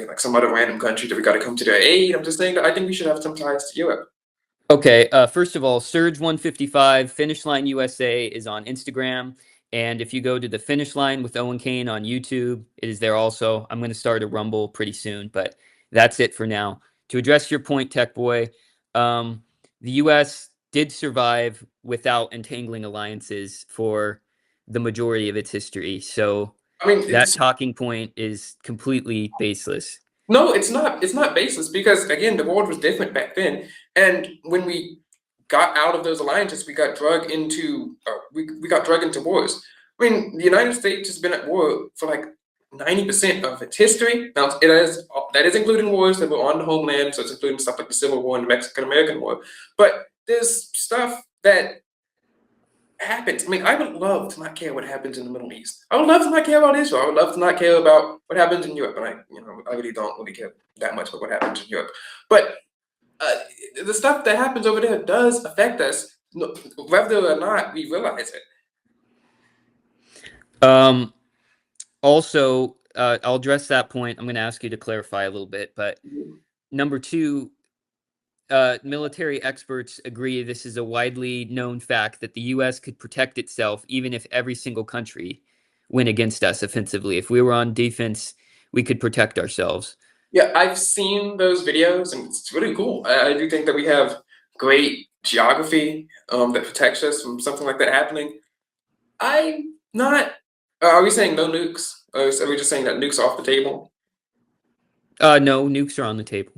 like some other random country that we gotta come to their aid. I'm just saying that I think we should have some ties to Europe. Okay, first of all, Surge 155 Finish Line USA is on Instagram. And if you go to the Finish Line with Owen Kane on YouTube, it is there also. I'm going to start a Rumble pretty soon, but that's it for now. To address your point, Tech Boy, the US did survive without entangling alliances for the majority of its history. So I mean, that talking point is completely baseless. no, it's not. It's not baseless because again, the world was different back then, and when we got out of those alliances, we got drug into we got drug into wars. I mean, the United States has been at war for like 90% of its history. Now, that is including wars that were on the homeland, so it's including stuff like the Civil War and the Mexican-American War. But there's stuff that happens. I mean, I would love to not care what happens in the Middle East. I would love to not care about Israel. I would love to not care about what happens in Europe. And I really don't really care that much about what happens in Europe. But uh, the stuff that happens over there does affect us, whether or not we realize it. Also, I'll address that point. I'm going to ask you to clarify a little bit, but number two, military experts agree this is a widely known fact that the U.S. could protect itself even if every single country went against us offensively. If we were on defense, we could protect ourselves. Yeah, I've seen those videos, and it's really cool. I do think that we have great geography that protects us from something like that happening. I'm not. Are we saying no nukes? Or are we just saying that nukes are off the table? No, nukes are on the table.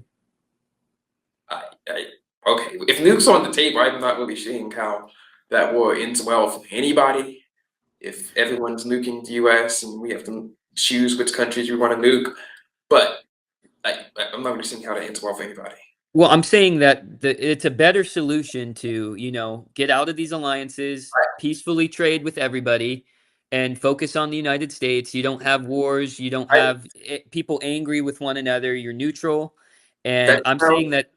Okay, if nukes are on the table, I'm not really seeing how that war ends well for anybody. If everyone's nuking the U.S. and we have to choose which countries we want to nuke, but I'm not really seeing how that ends well for anybody. Well, I'm saying that it's a better solution to, get out of these alliances, peacefully trade with everybody, and focus on the United States. You don't have wars. You don't I, have people angry with one another. You're neutral. And that I'm saying sounds that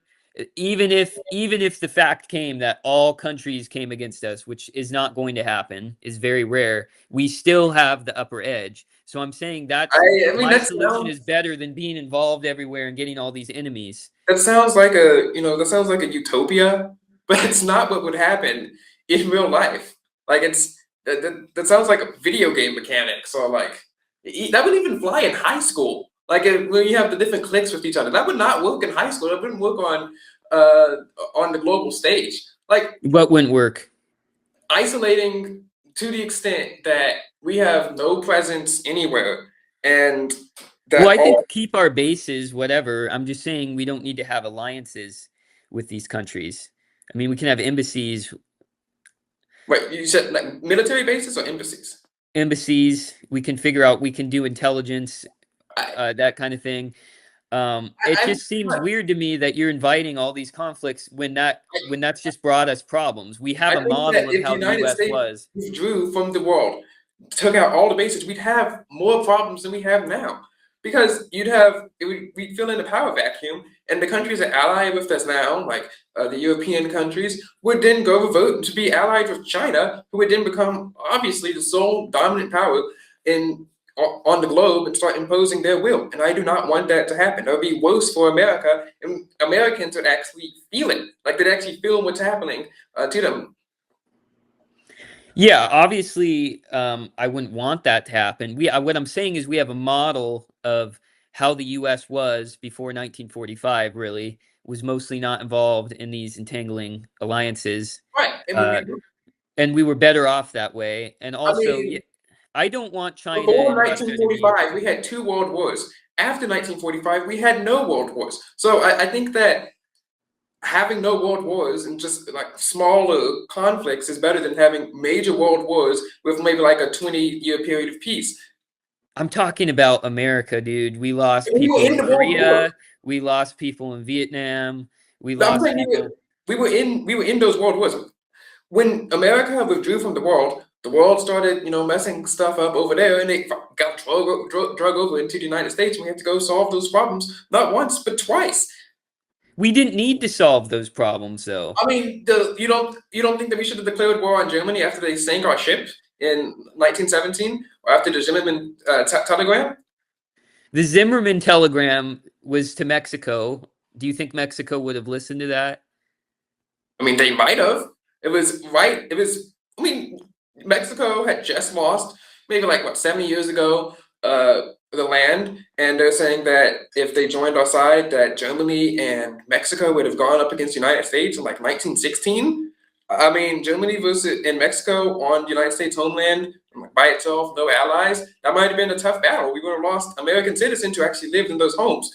even if the fact came that all countries came against us, which is not going to happen, is very rare, we still have the upper edge. So I'm saying that's I mean my solution is better than being involved everywhere and getting all these enemies. that sounds like a utopia, but it's not what would happen in real life. Like that sounds like a video game mechanics or like that would even fly in high school. Like when you have the different cliques with each other, that would not work in high school. That wouldn't work uh on the global stage. Like What wouldn't work? isolating to the extent that we have no presence anywhere and Well, that I all think keep our bases, whatever. I'm just saying we don't need to have alliances with these countries. I mean, we can have embassies, wait, you said like military bases or embassies? we can figure out, we can do intelligence, I, that kind of thing. It I'm just seems not, weird to me that you're inviting all these conflicts when that's just brought us problems. We have I a think model that of if the how the United US States was. withdrew from the world, took out all the bases, we'd have more problems than we have now. Because we'd fill in a power vacuum, and the countries that ally with us now, like the European countries, would then go vote to be allied with China, who would then become obviously the sole dominant power in on the globe and start imposing their will. And I do not want that to happen. That would be worse for America, and Americans would actually feel it, like they'd actually feel what's happening to them. Yeah, obviously, I wouldn't want that to happen. What I'm saying is we have a model of how the U.S. was before 1945. Really, was mostly not involved in these entangling alliances, Right. uh, and we were better off that way. And I also, yeah, mean, I don't want China before and Russia to be. 1945, we had two world wars. After 1945, we had no world wars. So I think that having no world wars and just like smaller conflicts is better than having major world wars with maybe like a 20-year period of peace. I'm talking about America, dude. We lost We were people in in the world war. Korea. We lost people in Vietnam. We I'm lost saying people. we were in those world wars. When America withdrew from the world started, messing stuff up over there, and they got drug over into the United States. And we had to go solve those problems not once but twice. We didn't need to solve those problems, though. I mean, you don't think that we should have declared war on Germany after they sank our ship in 1917 or after the Zimmerman telegram? The Zimmerman telegram was to Mexico. Do you think Mexico would have listened to that? I mean, they might have. It was right. It was. I mean, Mexico had just lost maybe like what 70 years ago the land, and they're saying that if they joined our side, that Germany and Mexico would have gone up against the United States in like 1916. I mean, Germany versus and Mexico on the United States homeland by itself, no allies. That might have been a tough battle. We would have lost American citizens who actually lived in those homes.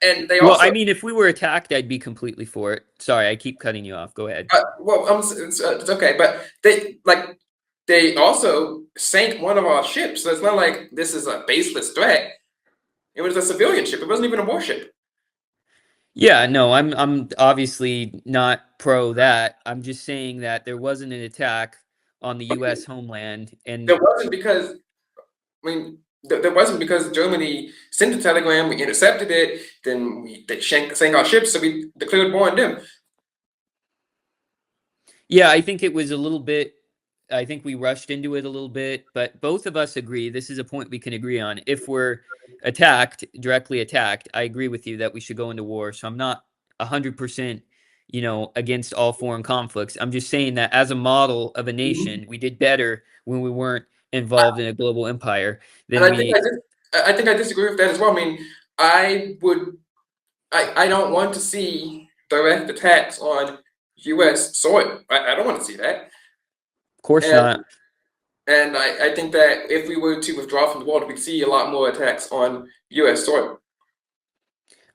And they Well, also I mean, if we were attacked, I'd be completely for it. Sorry, I keep cutting you off. Go ahead. it's okay, but they also sank one of our ships, so it's not like this is a baseless threat. It was a civilian ship. It wasn't even a warship. Yeah, no, I'm obviously not pro that. I'm just saying that there wasn't an attack on the U.S. homeland, and There wasn't because I mean there wasn't because Germany sent a telegram, we intercepted it, then they sank our ships, so we declared war on them. yeah, I think it was a little bit. I think we rushed into it a little bit, but both of us agree. This is a point we can agree on. If we're attacked, directly attacked, I agree with you that we should go into war. So I'm not 100%, against all foreign conflicts. I'm just saying that as a model of a nation, we did better when we weren't involved in a global empire And than we. I think I disagree with that as well. I mean, I would I don't want to see direct attacks on U.S. soil. I don't want to see that. Of course And not. I think that if we were to withdraw from the world, we'd see a lot more attacks on U.S. soil.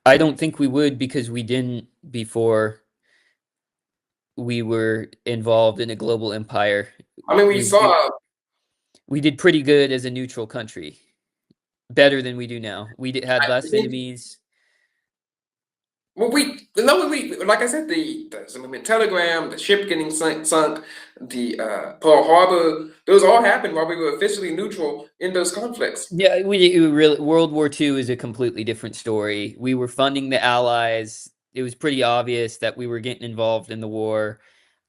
I don't think we would because we didn't before we were involved in a global empire. I mean, We did we did pretty good as a neutral country, better than we do now. Had I less think, enemies. well, no, like I said, the Zimmerman telegram, the ship getting sunk, the Pearl Harbor, those all happened while we were officially neutral in those conflicts. Yeah, we really World War II is a completely different story. We were funding the Allies. It was pretty obvious that we were getting involved in the war.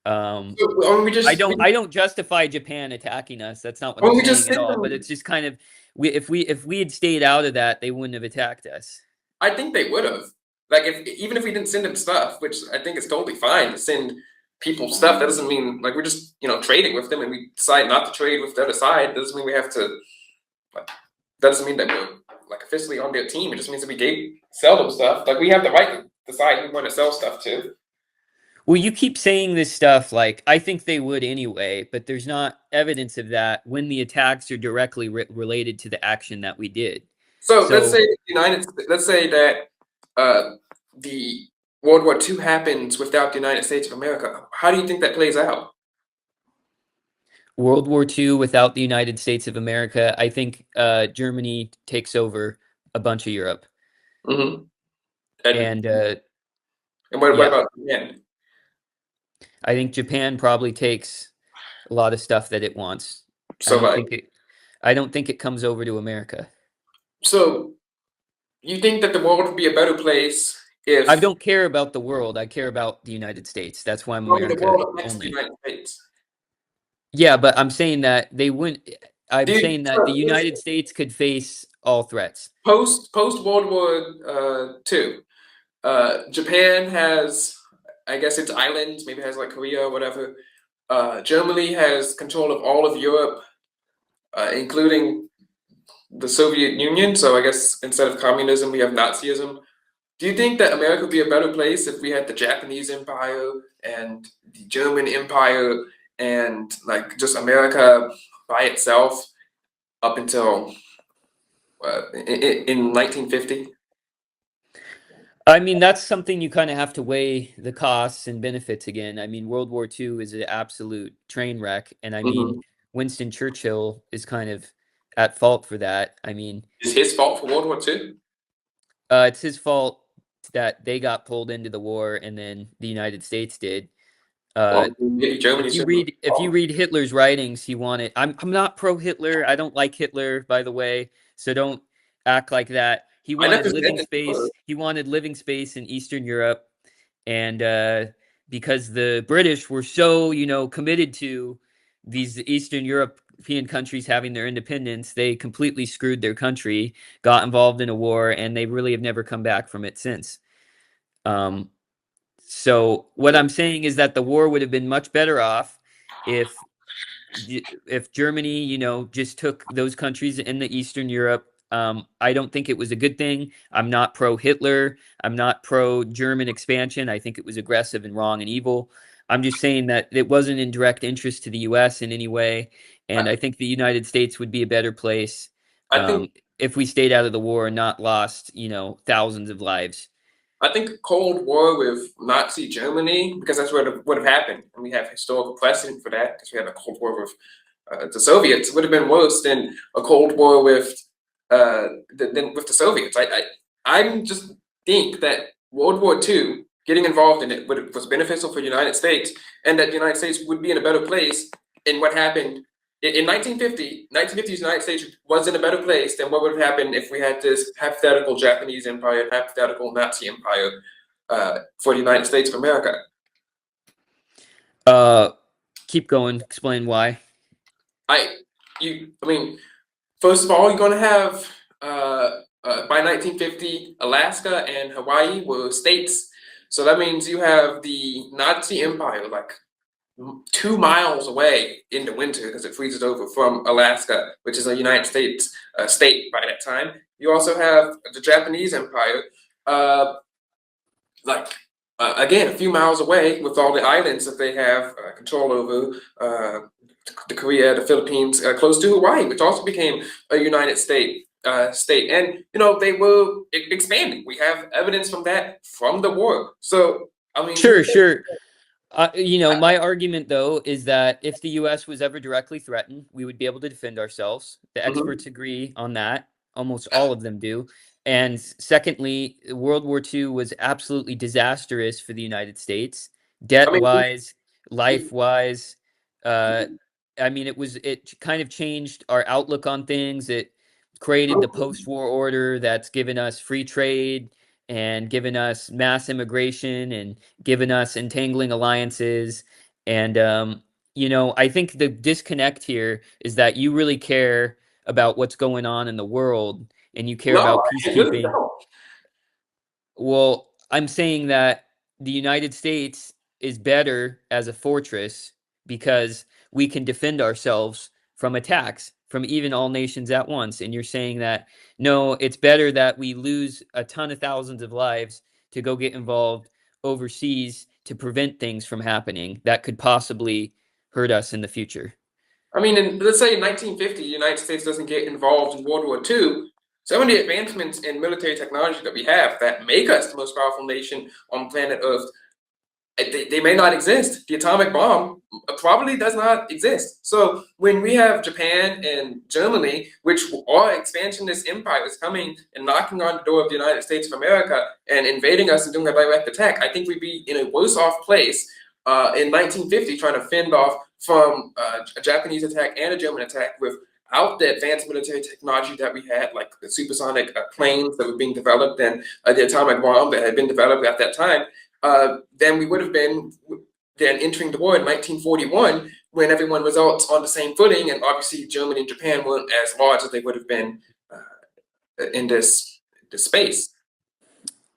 Um, So, I mean, I don't justify Japan attacking us. That's not what I I'm mean, we just saying at sent all. But them. it's just kind of if we had stayed out of that, they wouldn't have attacked us. I think they would have. Like, if even if we didn't send them stuff, which I think is totally fine to send people stuff, that doesn't mean like we're just trading with them, and we decide not to trade with the other side. That doesn't mean we have to. Like, that doesn't mean that we're like officially on their team. It just means that we sell them stuff. Like we have the right to decide who we want to sell stuff to. Well, you keep saying this stuff like I think they would anyway, but there's not evidence of that when the attacks are directly related to the action that we did. So So let's say that uh, the World War II happens without the United States of America. How do you think that plays out? World War II without the United States of America, I think Germany takes over a bunch of Europe, Hmm. And and what yeah, about Japan? I think Japan probably takes a lot of stuff that it wants. I So don't like think it. I don't think it comes over to America. so you think that the world would be a better place I if don't care about the world. I care about the United States. That's why I'm I mean the America world next to the only. United States? Yeah, but I'm saying that they wouldn't. I'm Do saying that the so United States could face all threats. post World War II, Japan has, I guess, its islands. Maybe it has like Korea or whatever. Germany has control of all of Europe, including the Soviet Union. So I guess instead of communism, we have Nazism. Do you think that America would be a better place if we had the Japanese Empire and the German Empire and like just America by itself up until in 1950? I mean, that's something you kind of have to weigh the costs and benefits again. I mean, World War II is an absolute train wreck, and I mean, Mhm. Winston Churchill is kind of at fault for that. I mean, It's his fault for World War II. it's his fault that they got pulled into the war and then the United States did. Uh, Well, maybe Germany should have. if you read Hitler's writings, he wanted. I'm not pro Hitler. I don't like Hitler, by the way. So don't act like that. He I wanted never said living that. space. He wanted living space in Eastern Europe, and because the British were so committed to these Eastern European countries having their independence, they completely screwed their country, got involved in a war, and they really have never come back from it since. Um, so what I'm saying is that the war would have been much better off if if Germany, just took those countries in the Eastern Europe. I don't think it was a good thing. I'm not pro Hitler. I'm not pro German expansion. I think it was aggressive and wrong and evil. I'm just saying that it wasn't in direct interest to the U.S. in any way, and I, I think the United States would be a better place I think if we stayed out of the war and not lost, thousands of lives. I think a Cold War with Nazi Germany, because that's what would have happened, and we have historical precedent for that, because we had a Cold War with the Soviets, would have been worse than a Cold War with the Soviets. I'm just think that World War II, getting involved in it, was beneficial for the United States, and that the United States would be in a better place in what happened in 1950. 1950's United States was in a better place than what would have happened if we had this hypothetical Japanese empire, hypothetical Nazi empire for the United States of America. Uh, Keep going. Explain why. I I mean, first of all, you're going to have by 1950, Alaska and Hawaii were states. So that means you have the Nazi Empire like 2 miles away in the winter because it freezes over from Alaska, which is a United States state by that time. You also have the Japanese Empire, uh, like again, a few miles away with all the islands that they have control over. The Korea, the Philippines, close to Hawaii, which also became a United State, and they were expanding. We have evidence from that from the war. So I mean, Sure, sure. My argument though is that if the US was ever directly threatened, we would be able to defend ourselves. The mhm. experts agree on that. Almost all of them do. And secondly, World War II was absolutely disastrous for the United States, I mean, debt-wise, life-wise. Uh, I mean, it kind of changed our outlook on things. It created the post-war order that's given us free trade and given us mass immigration and given us entangling alliances. And, I think the disconnect here is that you really care about what's going on in the world and you care no, about I really peacekeeping. don't. Well, I'm saying that the United States is better as a fortress because we can defend ourselves from attacks from even all nations at once. And you're saying that no, it's better that we lose a ton of thousands of lives to go get involved overseas to prevent things from happening that could possibly hurt us in the future. I mean, let's say in 1950, the United States doesn't get involved in World War II. Some of the advancements in military technology that we have that make us the most powerful nation on planet Earth, they may not exist. The atomic bomb probably does not exist. So when we have Japan and Germany, which are expansionist empires coming and knocking on the door of the United States of America and invading us and doing a direct attack, I think we'd be in a worse off place in 1950 trying to fend off from a Japanese attack and a German attack without the advanced military technology that we had, like the supersonic planes that were being developed and the atomic bomb that had been developed at that time. Then we would have been then entering the war in 1941 when everyone was out on the same footing, and obviously Germany and Japan weren't as large as they would have been in this space.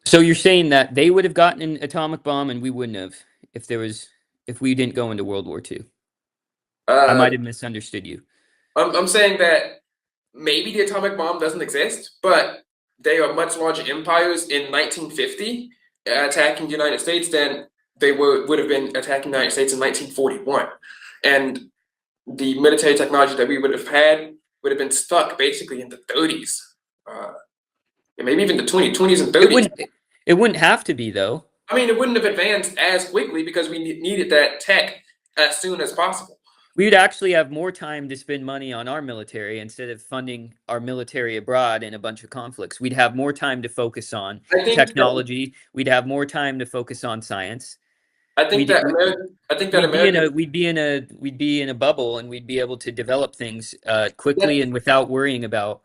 So you're saying that they would have gotten an atomic bomb and we wouldn't have if we didn't go into World War II. I Uh, might have misunderstood you. I'm saying that maybe the atomic bomb doesn't exist, but they are much larger empires in 1950 attacking the United States than they would have been attacking the United States in 1941. And the military technology that we would have had would have been stuck basically in the 30s, and maybe even the 20s and It 30s. wouldn't. It wouldn't have to be though. I mean, it wouldn't have advanced as quickly because we needed that tech as soon as possible. We would actually have more time to spend money on our military instead of funding our military abroad in a bunch of conflicts. We'd have more time to focus on I think that technology. We'd have more time to focus on science. I think We'd that we, America, I think that we'd be in America a we'd be in a bubble, and we'd be able to develop things quickly that and without worrying about.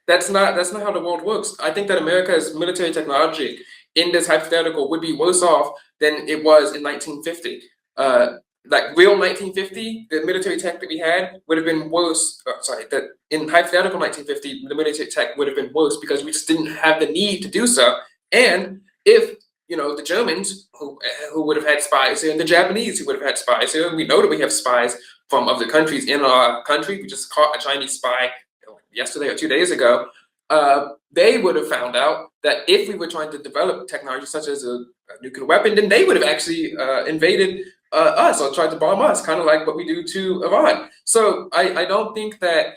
that's not how the world works. I think that America's military technology in this hypothetical would be worse off than it was in 1950. Uh, like real 1950, the military tech that we had would have been worse. Sorry, that in hypothetical 1950, the military tech would have been worse because we just didn't have the need to do so. And if the Germans who would have had spies here, and the Japanese who would have had spies here, and we know that we have spies from other countries in our country. We just caught a Chinese spy yesterday or 2 days ago. They would have found out that if we were trying to develop technology such as a nuclear weapon, then they would have actually invaded us or tried to bomb us, kind of like what we do to Iran. So I don't think that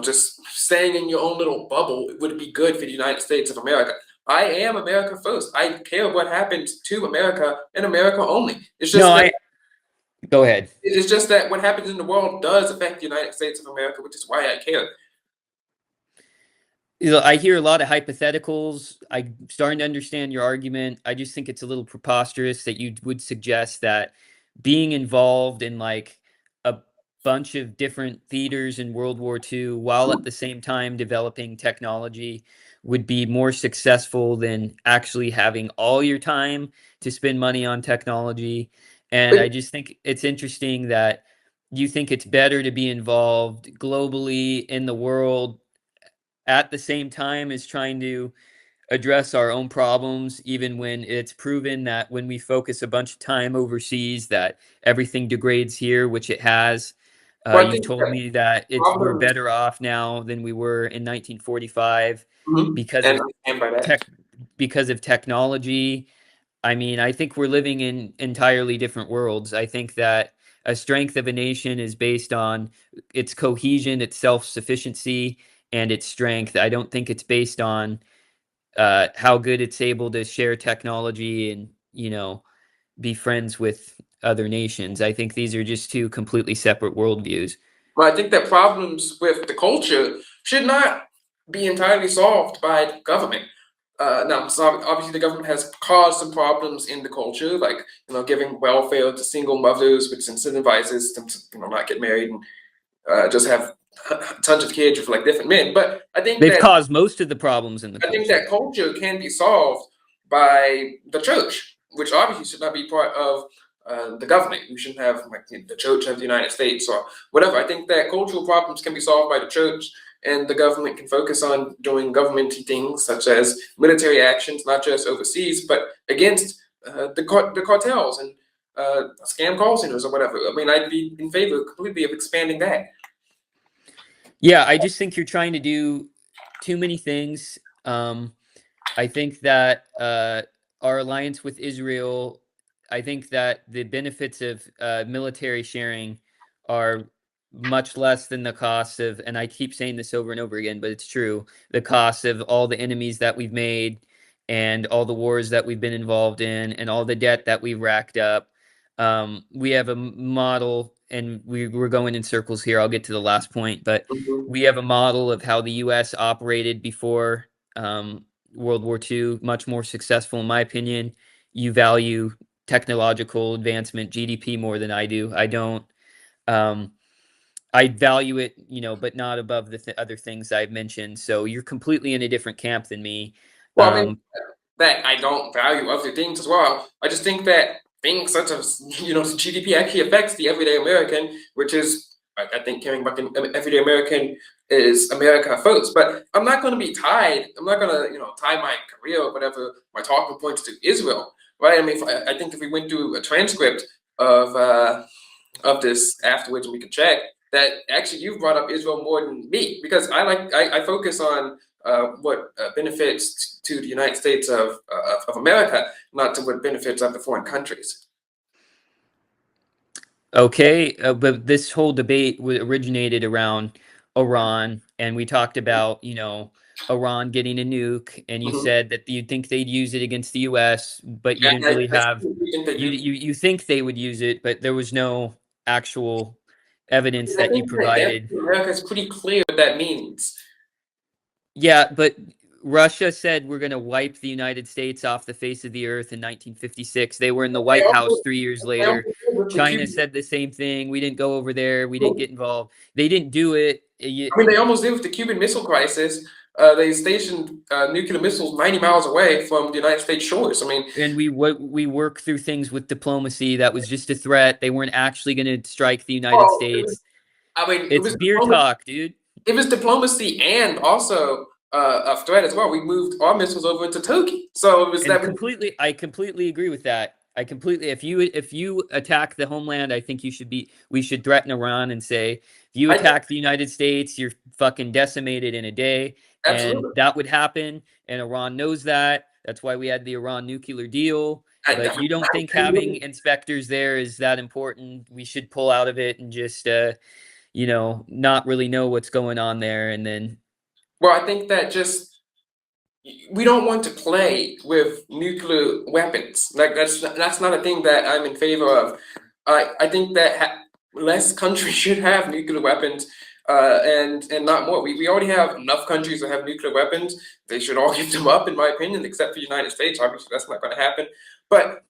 just staying in your own little bubble would be good for the United States of America. I am America first. I care what happens to America and America only. It's No, just that I go ahead. it's just that what happens in the world does affect the United States of America, which is why I care. I hear a lot of hypotheticals. I'm starting to understand your argument. I just think it's a little preposterous that you would suggest that being involved in like a bunch of different theaters in World War II while at the same time developing technology would be more successful than actually having all your time to spend money on technology. And I just think it's interesting that you think it's better to be involved globally in the world at the same time as trying to address our own problems, even when it's proven that when we focus a bunch of time overseas, that everything degrades here, which it has. Well, I You've think told that me that we're problems, better off now than we were in 1945 because and of I stand by that. tech, because of technology. I mean, I think we're living in entirely different worlds. I think that a strength of a nation is based on its cohesion, its self-sufficiency, and its strength. I don't think it's based on how good it's able to share technology and, be friends with other nations. I think these are just two completely separate worldviews. But I think that problems with the culture should not be entirely solved by the government. Now, so obviously, the government has caused some problems in the culture, like giving welfare to single mothers, which incentivizes them to not get married and just have tons of kids with like different men. But They've caused most of the problems in the I think culture. that culture can be solved by the church, which obviously should not be part of the government. We shouldn't have like the Church of the United States or whatever. I think that cultural problems can be solved by the church, and the government can focus on doing governmenty things such as military actions, not just overseas, but against the cartels and scam call centers or whatever. I mean, I'd be in favor completely of expanding that. Yeah, I just think you're trying to do too many things. I think that our alliance with Israel, I think that the benefits of military sharing are much less than the cost of, and I keep saying this over and over again, but it's true, the cost of all the enemies that we've made and all the wars that we've been involved in and all the debt that we've racked up. We have a model, and we're going in circles here. I'll get to the last point, but Mhm. we have a model of how the U.S. operated before World War II, much more successful, in my opinion. You value technological advancement, GDP, more than I do. I don't. Um, I value it, but not above the other things I've mentioned. So you're completely in a different camp than me. Well, I mean, that I don't value other things as well. I just think that things such as GDP actually affects the everyday American, which is I think caring about the everyday American is America first. But I'm not going to be tied. I'm not going to tie my career or whatever my talking points to Israel, right? I mean, I think if we went through a transcript of of this afterwards, and we could check that actually you've brought up Israel more than me because I focus on what benefits to the United States of America, not to what benefits other foreign countries. Okay, but this whole debate originated around Iran, and we talked about, Iran getting a nuke, and you Mhm. said that you think they'd use it against the U.S., but you And didn't really I have still think they do. you think they would use it, but there was no actual evidence I that you think that provided. America is pretty clear what that means. Yeah, but Russia said we're going to wipe the United States off the face of the earth in 1956. They were in the They White House also, 3 years they also later. did with the China Cuban. said the same thing. We didn't go over there. We didn't get involved. They didn't do it. I mean, they almost did with the Cuban Missile Crisis. They stationed nuclear missiles 90 miles away from the United States shores. I mean, And we work through things with diplomacy. That was just a threat. They weren't actually going to strike the United well, States. it It's was beer diplomacy. talk, dude. It was diplomacy and also a threat as well. We moved our missiles over into Turkey, so it was And that. I completely agree with that. I completely, if you attack the homeland, I think we should threaten Iran and say, if you I attack the United States, you're fucking decimated in a day. And absolutely. that would happen. And Iran knows that. That's why we had the Iran nuclear deal. I But mean, you don't think having inspectors there is that important? We should pull out of it and just, not really know what's going on there. And then well, I think that just we don't want to play with nuclear weapons. Like that's not a thing that I'm in favor of. I think that less countries should have nuclear weapons, and not more. We already have enough countries that have nuclear weapons. They should all give them up, in my opinion, except for the United States. Obviously, that's not going to happen. But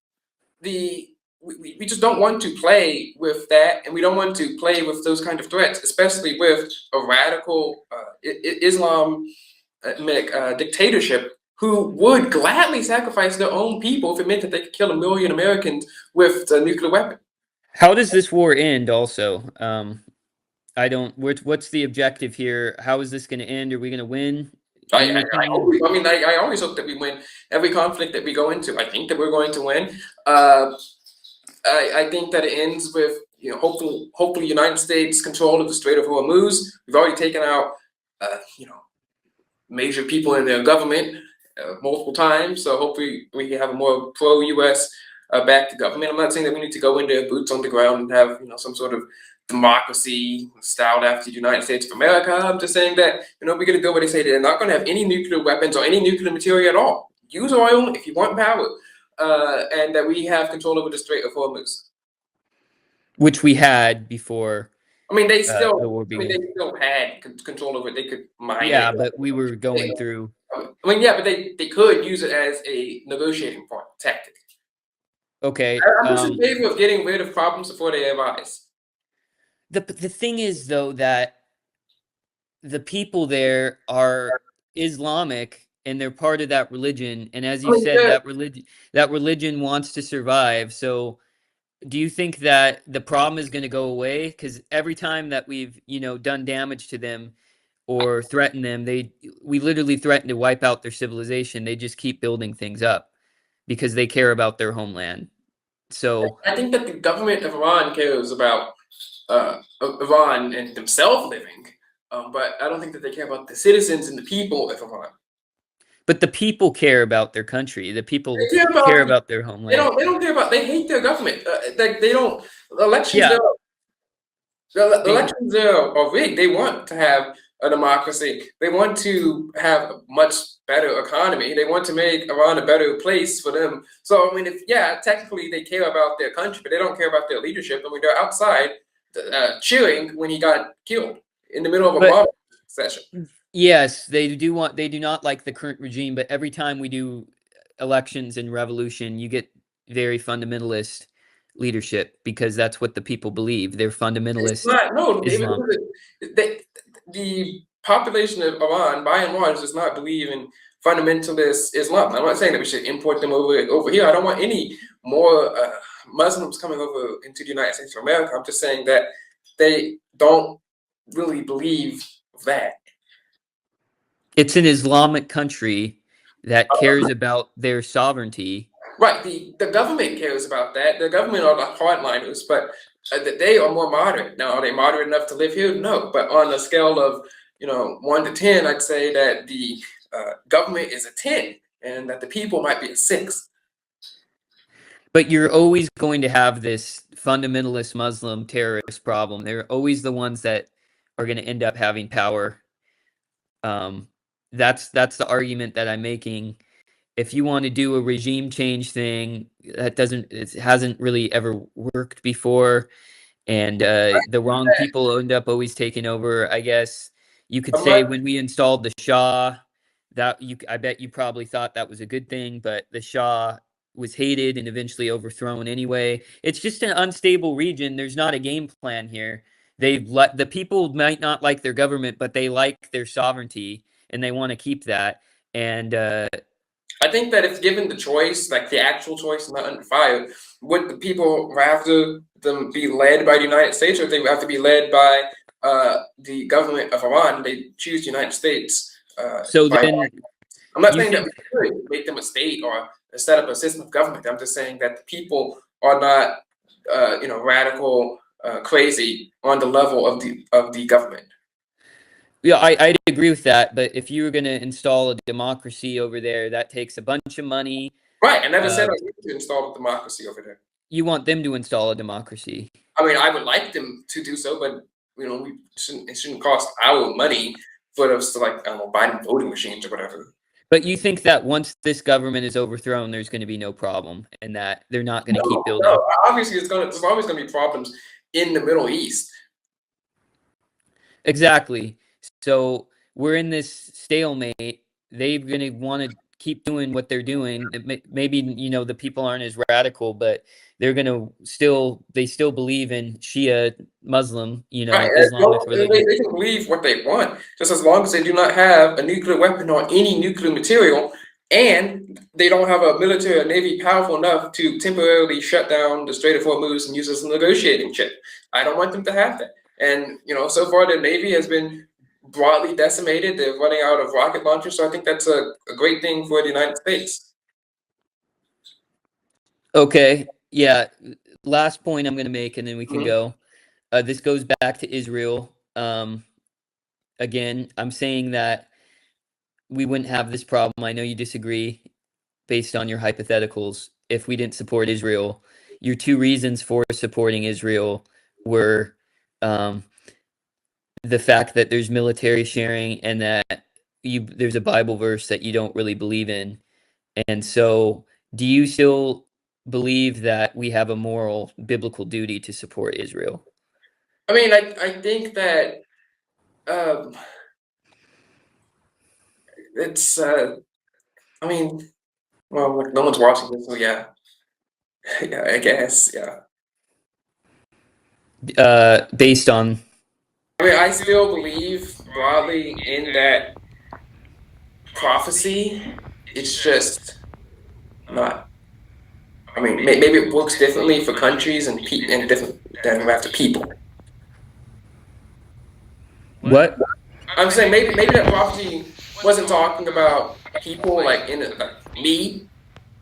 the we just don't want to play with that, and we don't want to play with those kind of threats, especially with a radical Islam dictatorship who would gladly sacrifice their own people if it meant that they could kill 1 million Americans with a nuclear weapon. how does this war end also? I don't. What's the objective here? How is this going to end? Are we going to win? In your I hope opinion? I mean, I always hope that we win every conflict that we go into. I think that we're going to win. Uh, I think that it ends with hopefully United States control of the Strait of Hormuz. We've already taken out major people in their government multiple times. So hopefully we can have a more pro-U.S. Backed government. I'm not saying that we need to go into boots on the ground and have some sort of democracy styled after the United States of America. I'm just saying that we're going to do what they say. They're not going to have any nuclear weapons or any nuclear material at all. Use oil if you want power, and that we have control over the Strait of Hormuz. Which we had before I mean, the war they began. still had control over it. They could mine it. Yeah, but we were going through. I mean, yeah, but they could use it as a negotiating point tactic. Okay. I'm just in favor of getting rid of problems before they arise. The thing is though that the people there are Islamic and they're part of that religion. And as I you mean, said, that religion wants to survive. So do you think that the problem is going to go away? Because every time that we've done damage to them or threatened them, we literally threaten to wipe out their civilization. They just keep building things up because they care about their homeland. So, I think that the government of Iran cares about Iran and themselves living, but I don't think that they care about the citizens and the people of Iran. but the people care about their country. The people They care care about about their homeland. they don't care about they hate their government. They don't elections. Yeah, The they elections are rigged. They want to have a democracy. They want to have a much better economy. They want to make Iran a better place for them. So, I mean, technically they care about their country, but they don't care about their leadership. I mean, they're outside cheering when he got killed in the middle of a but mob session. yes, they do not like the current regime, but every time we do elections and revolution, you get very fundamentalist leadership because that's what the people believe. They're It's fundamentalist not, no, Islam. the population of Iran, by and large, does not believe in fundamentalist Islam. I'm not saying that we should import them over here. I don't want any more Muslims coming over into the United States of America. I'm just saying that they don't really believe that. It's an Islamic country that cares about their sovereignty. Right, the government cares about that. The government are the hardliners, but they are more moderate. Now, are they moderate enough to live here? No, but on a scale of 1 to 10, I'd say that the government is a 10, and that the people might be a 6. But you're always going to have this fundamentalist Muslim terrorist problem. They're always the ones that are going to end up having power. Um, that's the argument that I'm making. If you want to do a regime change thing, it hasn't really ever worked before, and the wrong people end up always taking over. I guess you could I'm say not when we installed the Shah, I bet you probably thought that was a good thing, but the Shah was hated and eventually overthrown anyway. It's just an unstable region. There's not a game plan here. The people might not like their government, but they like their sovereignty and they want to keep that. And I think that if given the choice, like the actual choice, not under fire, would the people rather them be led by the United States, or they have to be led by the government of Iran? They choose the United States. so By then I'm not you saying that think we could make them a state or set up a system of government. I'm just saying that the people are not, radical, crazy on the level of the government. Yeah, I'd agree with that, but if you were going to install a democracy over there, that takes a bunch of money. Right, and never said Uh, I need to install a democracy over there. you want them to install a democracy. I mean, I would like them to do so, but it shouldn't cost our money for us to, like, I don't know, buy them voting machines or whatever. But you think that once this government is overthrown, there's going to be no problem and that they're not going to keep No, building. no. Obviously, there's always gonna be problems in the Middle East. Exactly. So we're in this stalemate. They're going to want to keep doing what they're doing. Maybe, the people aren't as radical, but they still believe in Shia Muslim, Right, as Islamic long as religion. they can believe what they want, just as long as they do not have a nuclear weapon or any nuclear material, and they don't have a military or navy powerful enough to temporarily shut down the Strait of Hormuz and use as a negotiating chip. I don't want them to have that. And so far the navy has been broadly decimated. They're running out of rocket launchers, so I think that's a great thing for the United States. Okay. Yeah. Last point I'm going to make, and then we can Mhm. go. This goes back to Israel. Again, I'm saying that we wouldn't have this problem. I know you disagree based on your hypotheticals if we didn't support Israel. Your two reasons for supporting Israel were um, the fact that there's military sharing and that there's a Bible verse that you don't really believe in. And so, do you still believe that we have a moral biblical duty to support Israel? I mean, I think that um, it's I mean, well, like, no one's watching this, so yeah. Yeah, I guess, yeah. Based on I mean, I still believe broadly in that prophecy. It's just not. I mean, maybe it works differently for countries and different than after people. what? I'm saying maybe that prophecy wasn't talking about people like like me,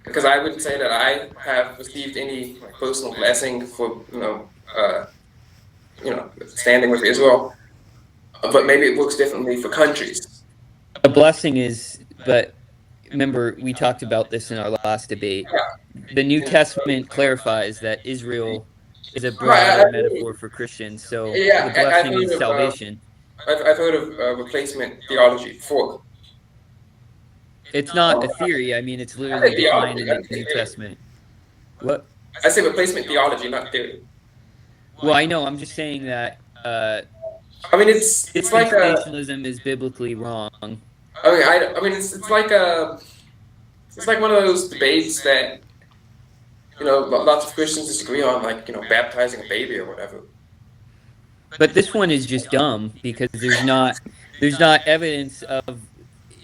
because I wouldn't say that I have received any like personal blessing for standing with Israel. But maybe it works differently for countries. A blessing is, but remember, we talked about this in our last debate. The New And, Testament clarifies that Israel is a right, broader metaphor for Christians. So the yeah, I've blessing heard is of salvation. I've heard of replacement theology before. It's not a theory. I mean, it's I literally say defined theology. in I the didn't say New theory. Testament. What? I say replacement theology, not theory. Well, I know. I'm just saying that I mean, it's like a. dispensationalism is biblically wrong. I mean, it's like one of those debates that lots of Christians disagree on, like baptizing a baby or whatever. But this one is just dumb because there's not evidence of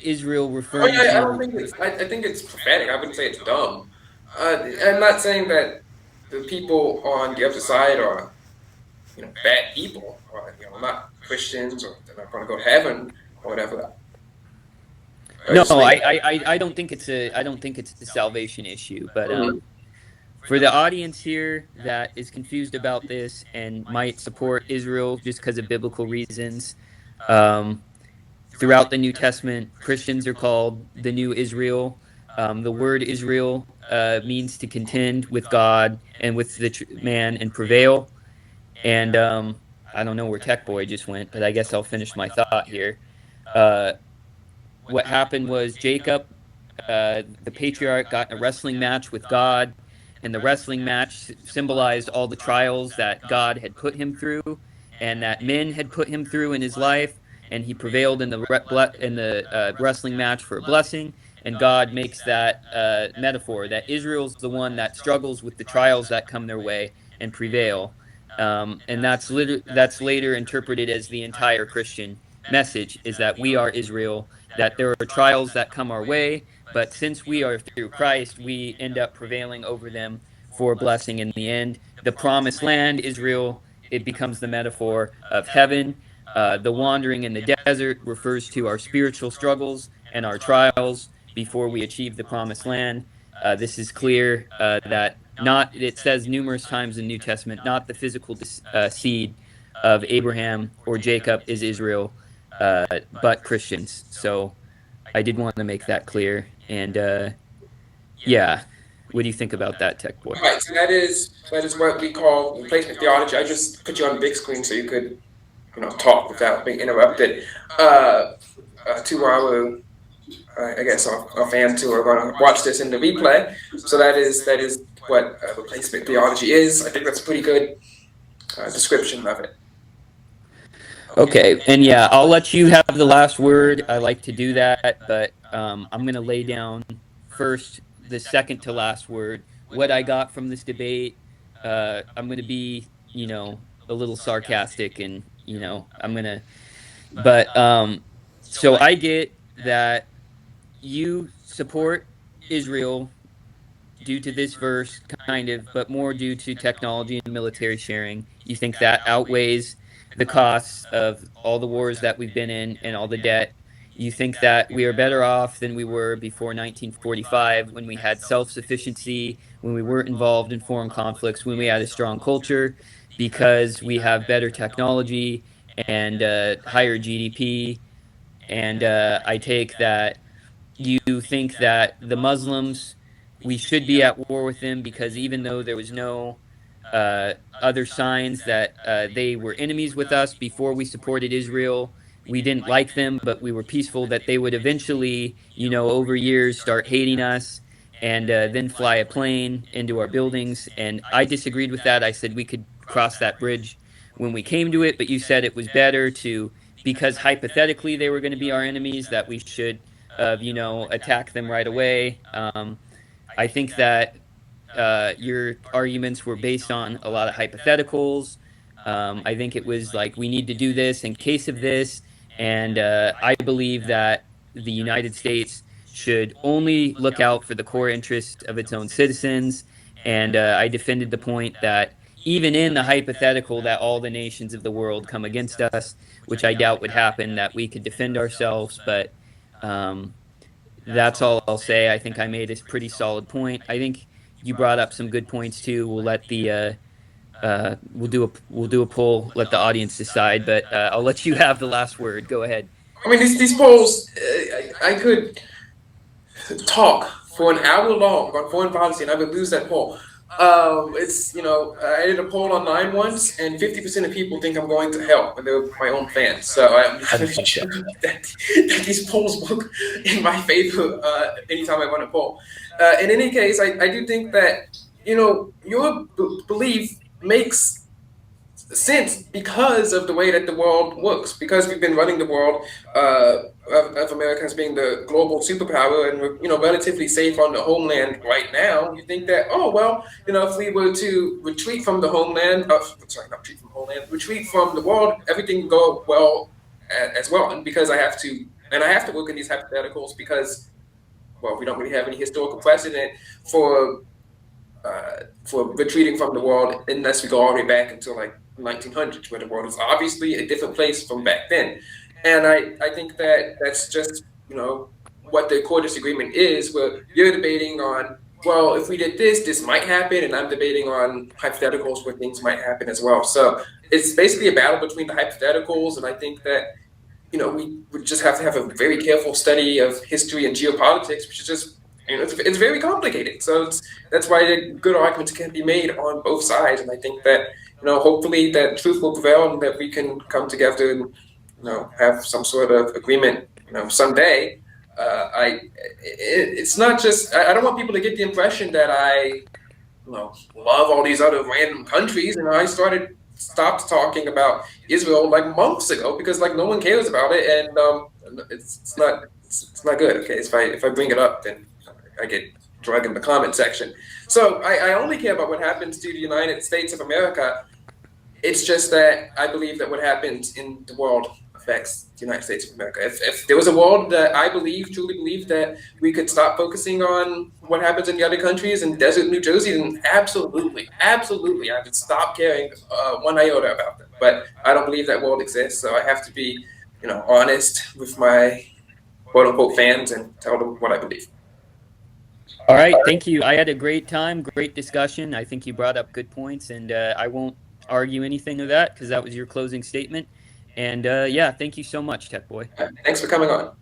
Israel Oh referring yeah, I don't to. think it's. I think it's prophetic. I wouldn't say it's dumb. I'm not saying that the people on the other side are bad people, or not Christians, or they're not going to go to heaven or whatever. I No, just make. I don't think it's a salvation issue, but Mhm. for the audience here that is confused about this and might support Israel just because of biblical reasons, um, throughout the New Testament, Christians are called the new Israel. The word Israel means to contend with God and with the man and prevail. And I don't know where Tech Boy just went, but I guess I'll finish my thought here. Uh, what happened was Jacob, the patriarch, got in a wrestling match with God, and the wrestling match symbolized all the trials that God had put him through and that men had put him through in his life, and he prevailed in the wrestling match for a blessing. And God makes that metaphor that Israel's the one that struggles with the trials that come their way and prevail. And that's later interpreted as the entire Christian message is that we are Israel, that there are trials that come our way, but since we are through Christ, we end up prevailing over them for blessing in the end. The promised land, Israel, it becomes the metaphor of heaven. The wandering in the desert refers to our spiritual struggles and our trials before we achieve the promised land. This is clear that not, it says numerous times in the New Testament, not the physical seed of Abraham or Jacob is Israel, but Christians. So I did want to make that clear. And yeah, what do you think about that, Tech Boy? Right, so that is what we call replacement theology. I just put you on the big screen so you could, talk without being interrupted. To our, I guess, our fans who are going to watch this in the replay. So that is what replacement theology is. I think that's a pretty good description of it. Okay, and yeah, I'll let you have the last word. I like to do that, but I'm going to lay down first the second to last word. What I got from this debate, I'm going to be, a little sarcastic and, I'm going to, but so I get that you support Israel due to this verse, kind of, but more due to technology and military sharing. You think that outweighs the costs of all the wars that we've been in and all the debt. You think that we are better off than we were before 1945 when we had self sufficiency, when we weren't involved in foreign conflicts, when we had a strong culture, because we have better technology and higher GDP. And I take that you think that the Muslims, we should be at war with them because even though there was no other signs that they were enemies with us before we supported Israel, we didn't like them, but we were peaceful that they would eventually, over years start hating us and then fly a plane into our buildings. And I disagreed with that. I said we could cross that bridge when we came to it, but you said it was better to, because hypothetically they were going to be our enemies, that we should attack them right away. I think that your arguments were based on a lot of hypotheticals. I think it was like we need to do this in case of this, and I believe that the United States should only look out for the core interests of its own citizens. And I defended the point that even in the hypothetical that all the nations of the world come against us, which I doubt would happen, that we could defend ourselves. But um, that's all I'll say. I think I made a pretty solid point. I think you brought up some good points too. We'll let the we'll do a poll. Let the audience decide. But I'll let you have the last word. Go ahead. I mean, these polls, I could talk for an hour long on foreign policy, and I would lose that poll. It's I did a poll online once, and 50% of people think I'm going to hell, and they're my own fans. So I'm not really sure that these polls work in my favor anytime I run a poll. In any case, I do think that your belief makes sense because of the way that the world works, because we've been running the world of America as being the global superpower, and we're relatively safe on the homeland right now. You think that, oh well, if we were to retreat from the homeland, sorry, not retreat from the homeland, retreat from the world, everything would go well as well. And because I have to work in these hypotheticals because, well, we don't really have any historical precedent for retreating from the world unless we go all the way back until like 1900s, where the world is obviously a different place from back then. And I think that that's just what the core disagreement is, where you're debating on, well, if we did this, this might happen, and I'm debating on hypotheticals where things might happen as well. So it's basically a battle between the hypotheticals, and I think that we would just have to have a very careful study of history and geopolitics, which is just it's very complicated. So that's why good arguments can be made on both sides, and I think that hopefully that truth will prevail and that we can come together and have some sort of agreement someday. It's not just, I don't want people to get the impression that I, love all these other random countries. And I stopped talking about Israel like months ago because like no one cares about it, and it's not good. Okay, if I bring it up, then I get dragged in the comment section. So I only care about what happens to the United States of America. It's just that I believe that what happens in the world affects the United States of America. If there was a world that I truly believe that we could stop focusing on what happens in the other countries in desert New Jersey, then absolutely, absolutely, I would stop caring one iota about them. But I don't believe that world exists, so I have to be, honest with my quote unquote fans and tell them what I believe. All right, thank you. I had a great time, great discussion. I think you brought up good points, and I won't argue anything of that because that was your closing statement. And yeah, thank you so much, Tech Boy. Thanks for coming on.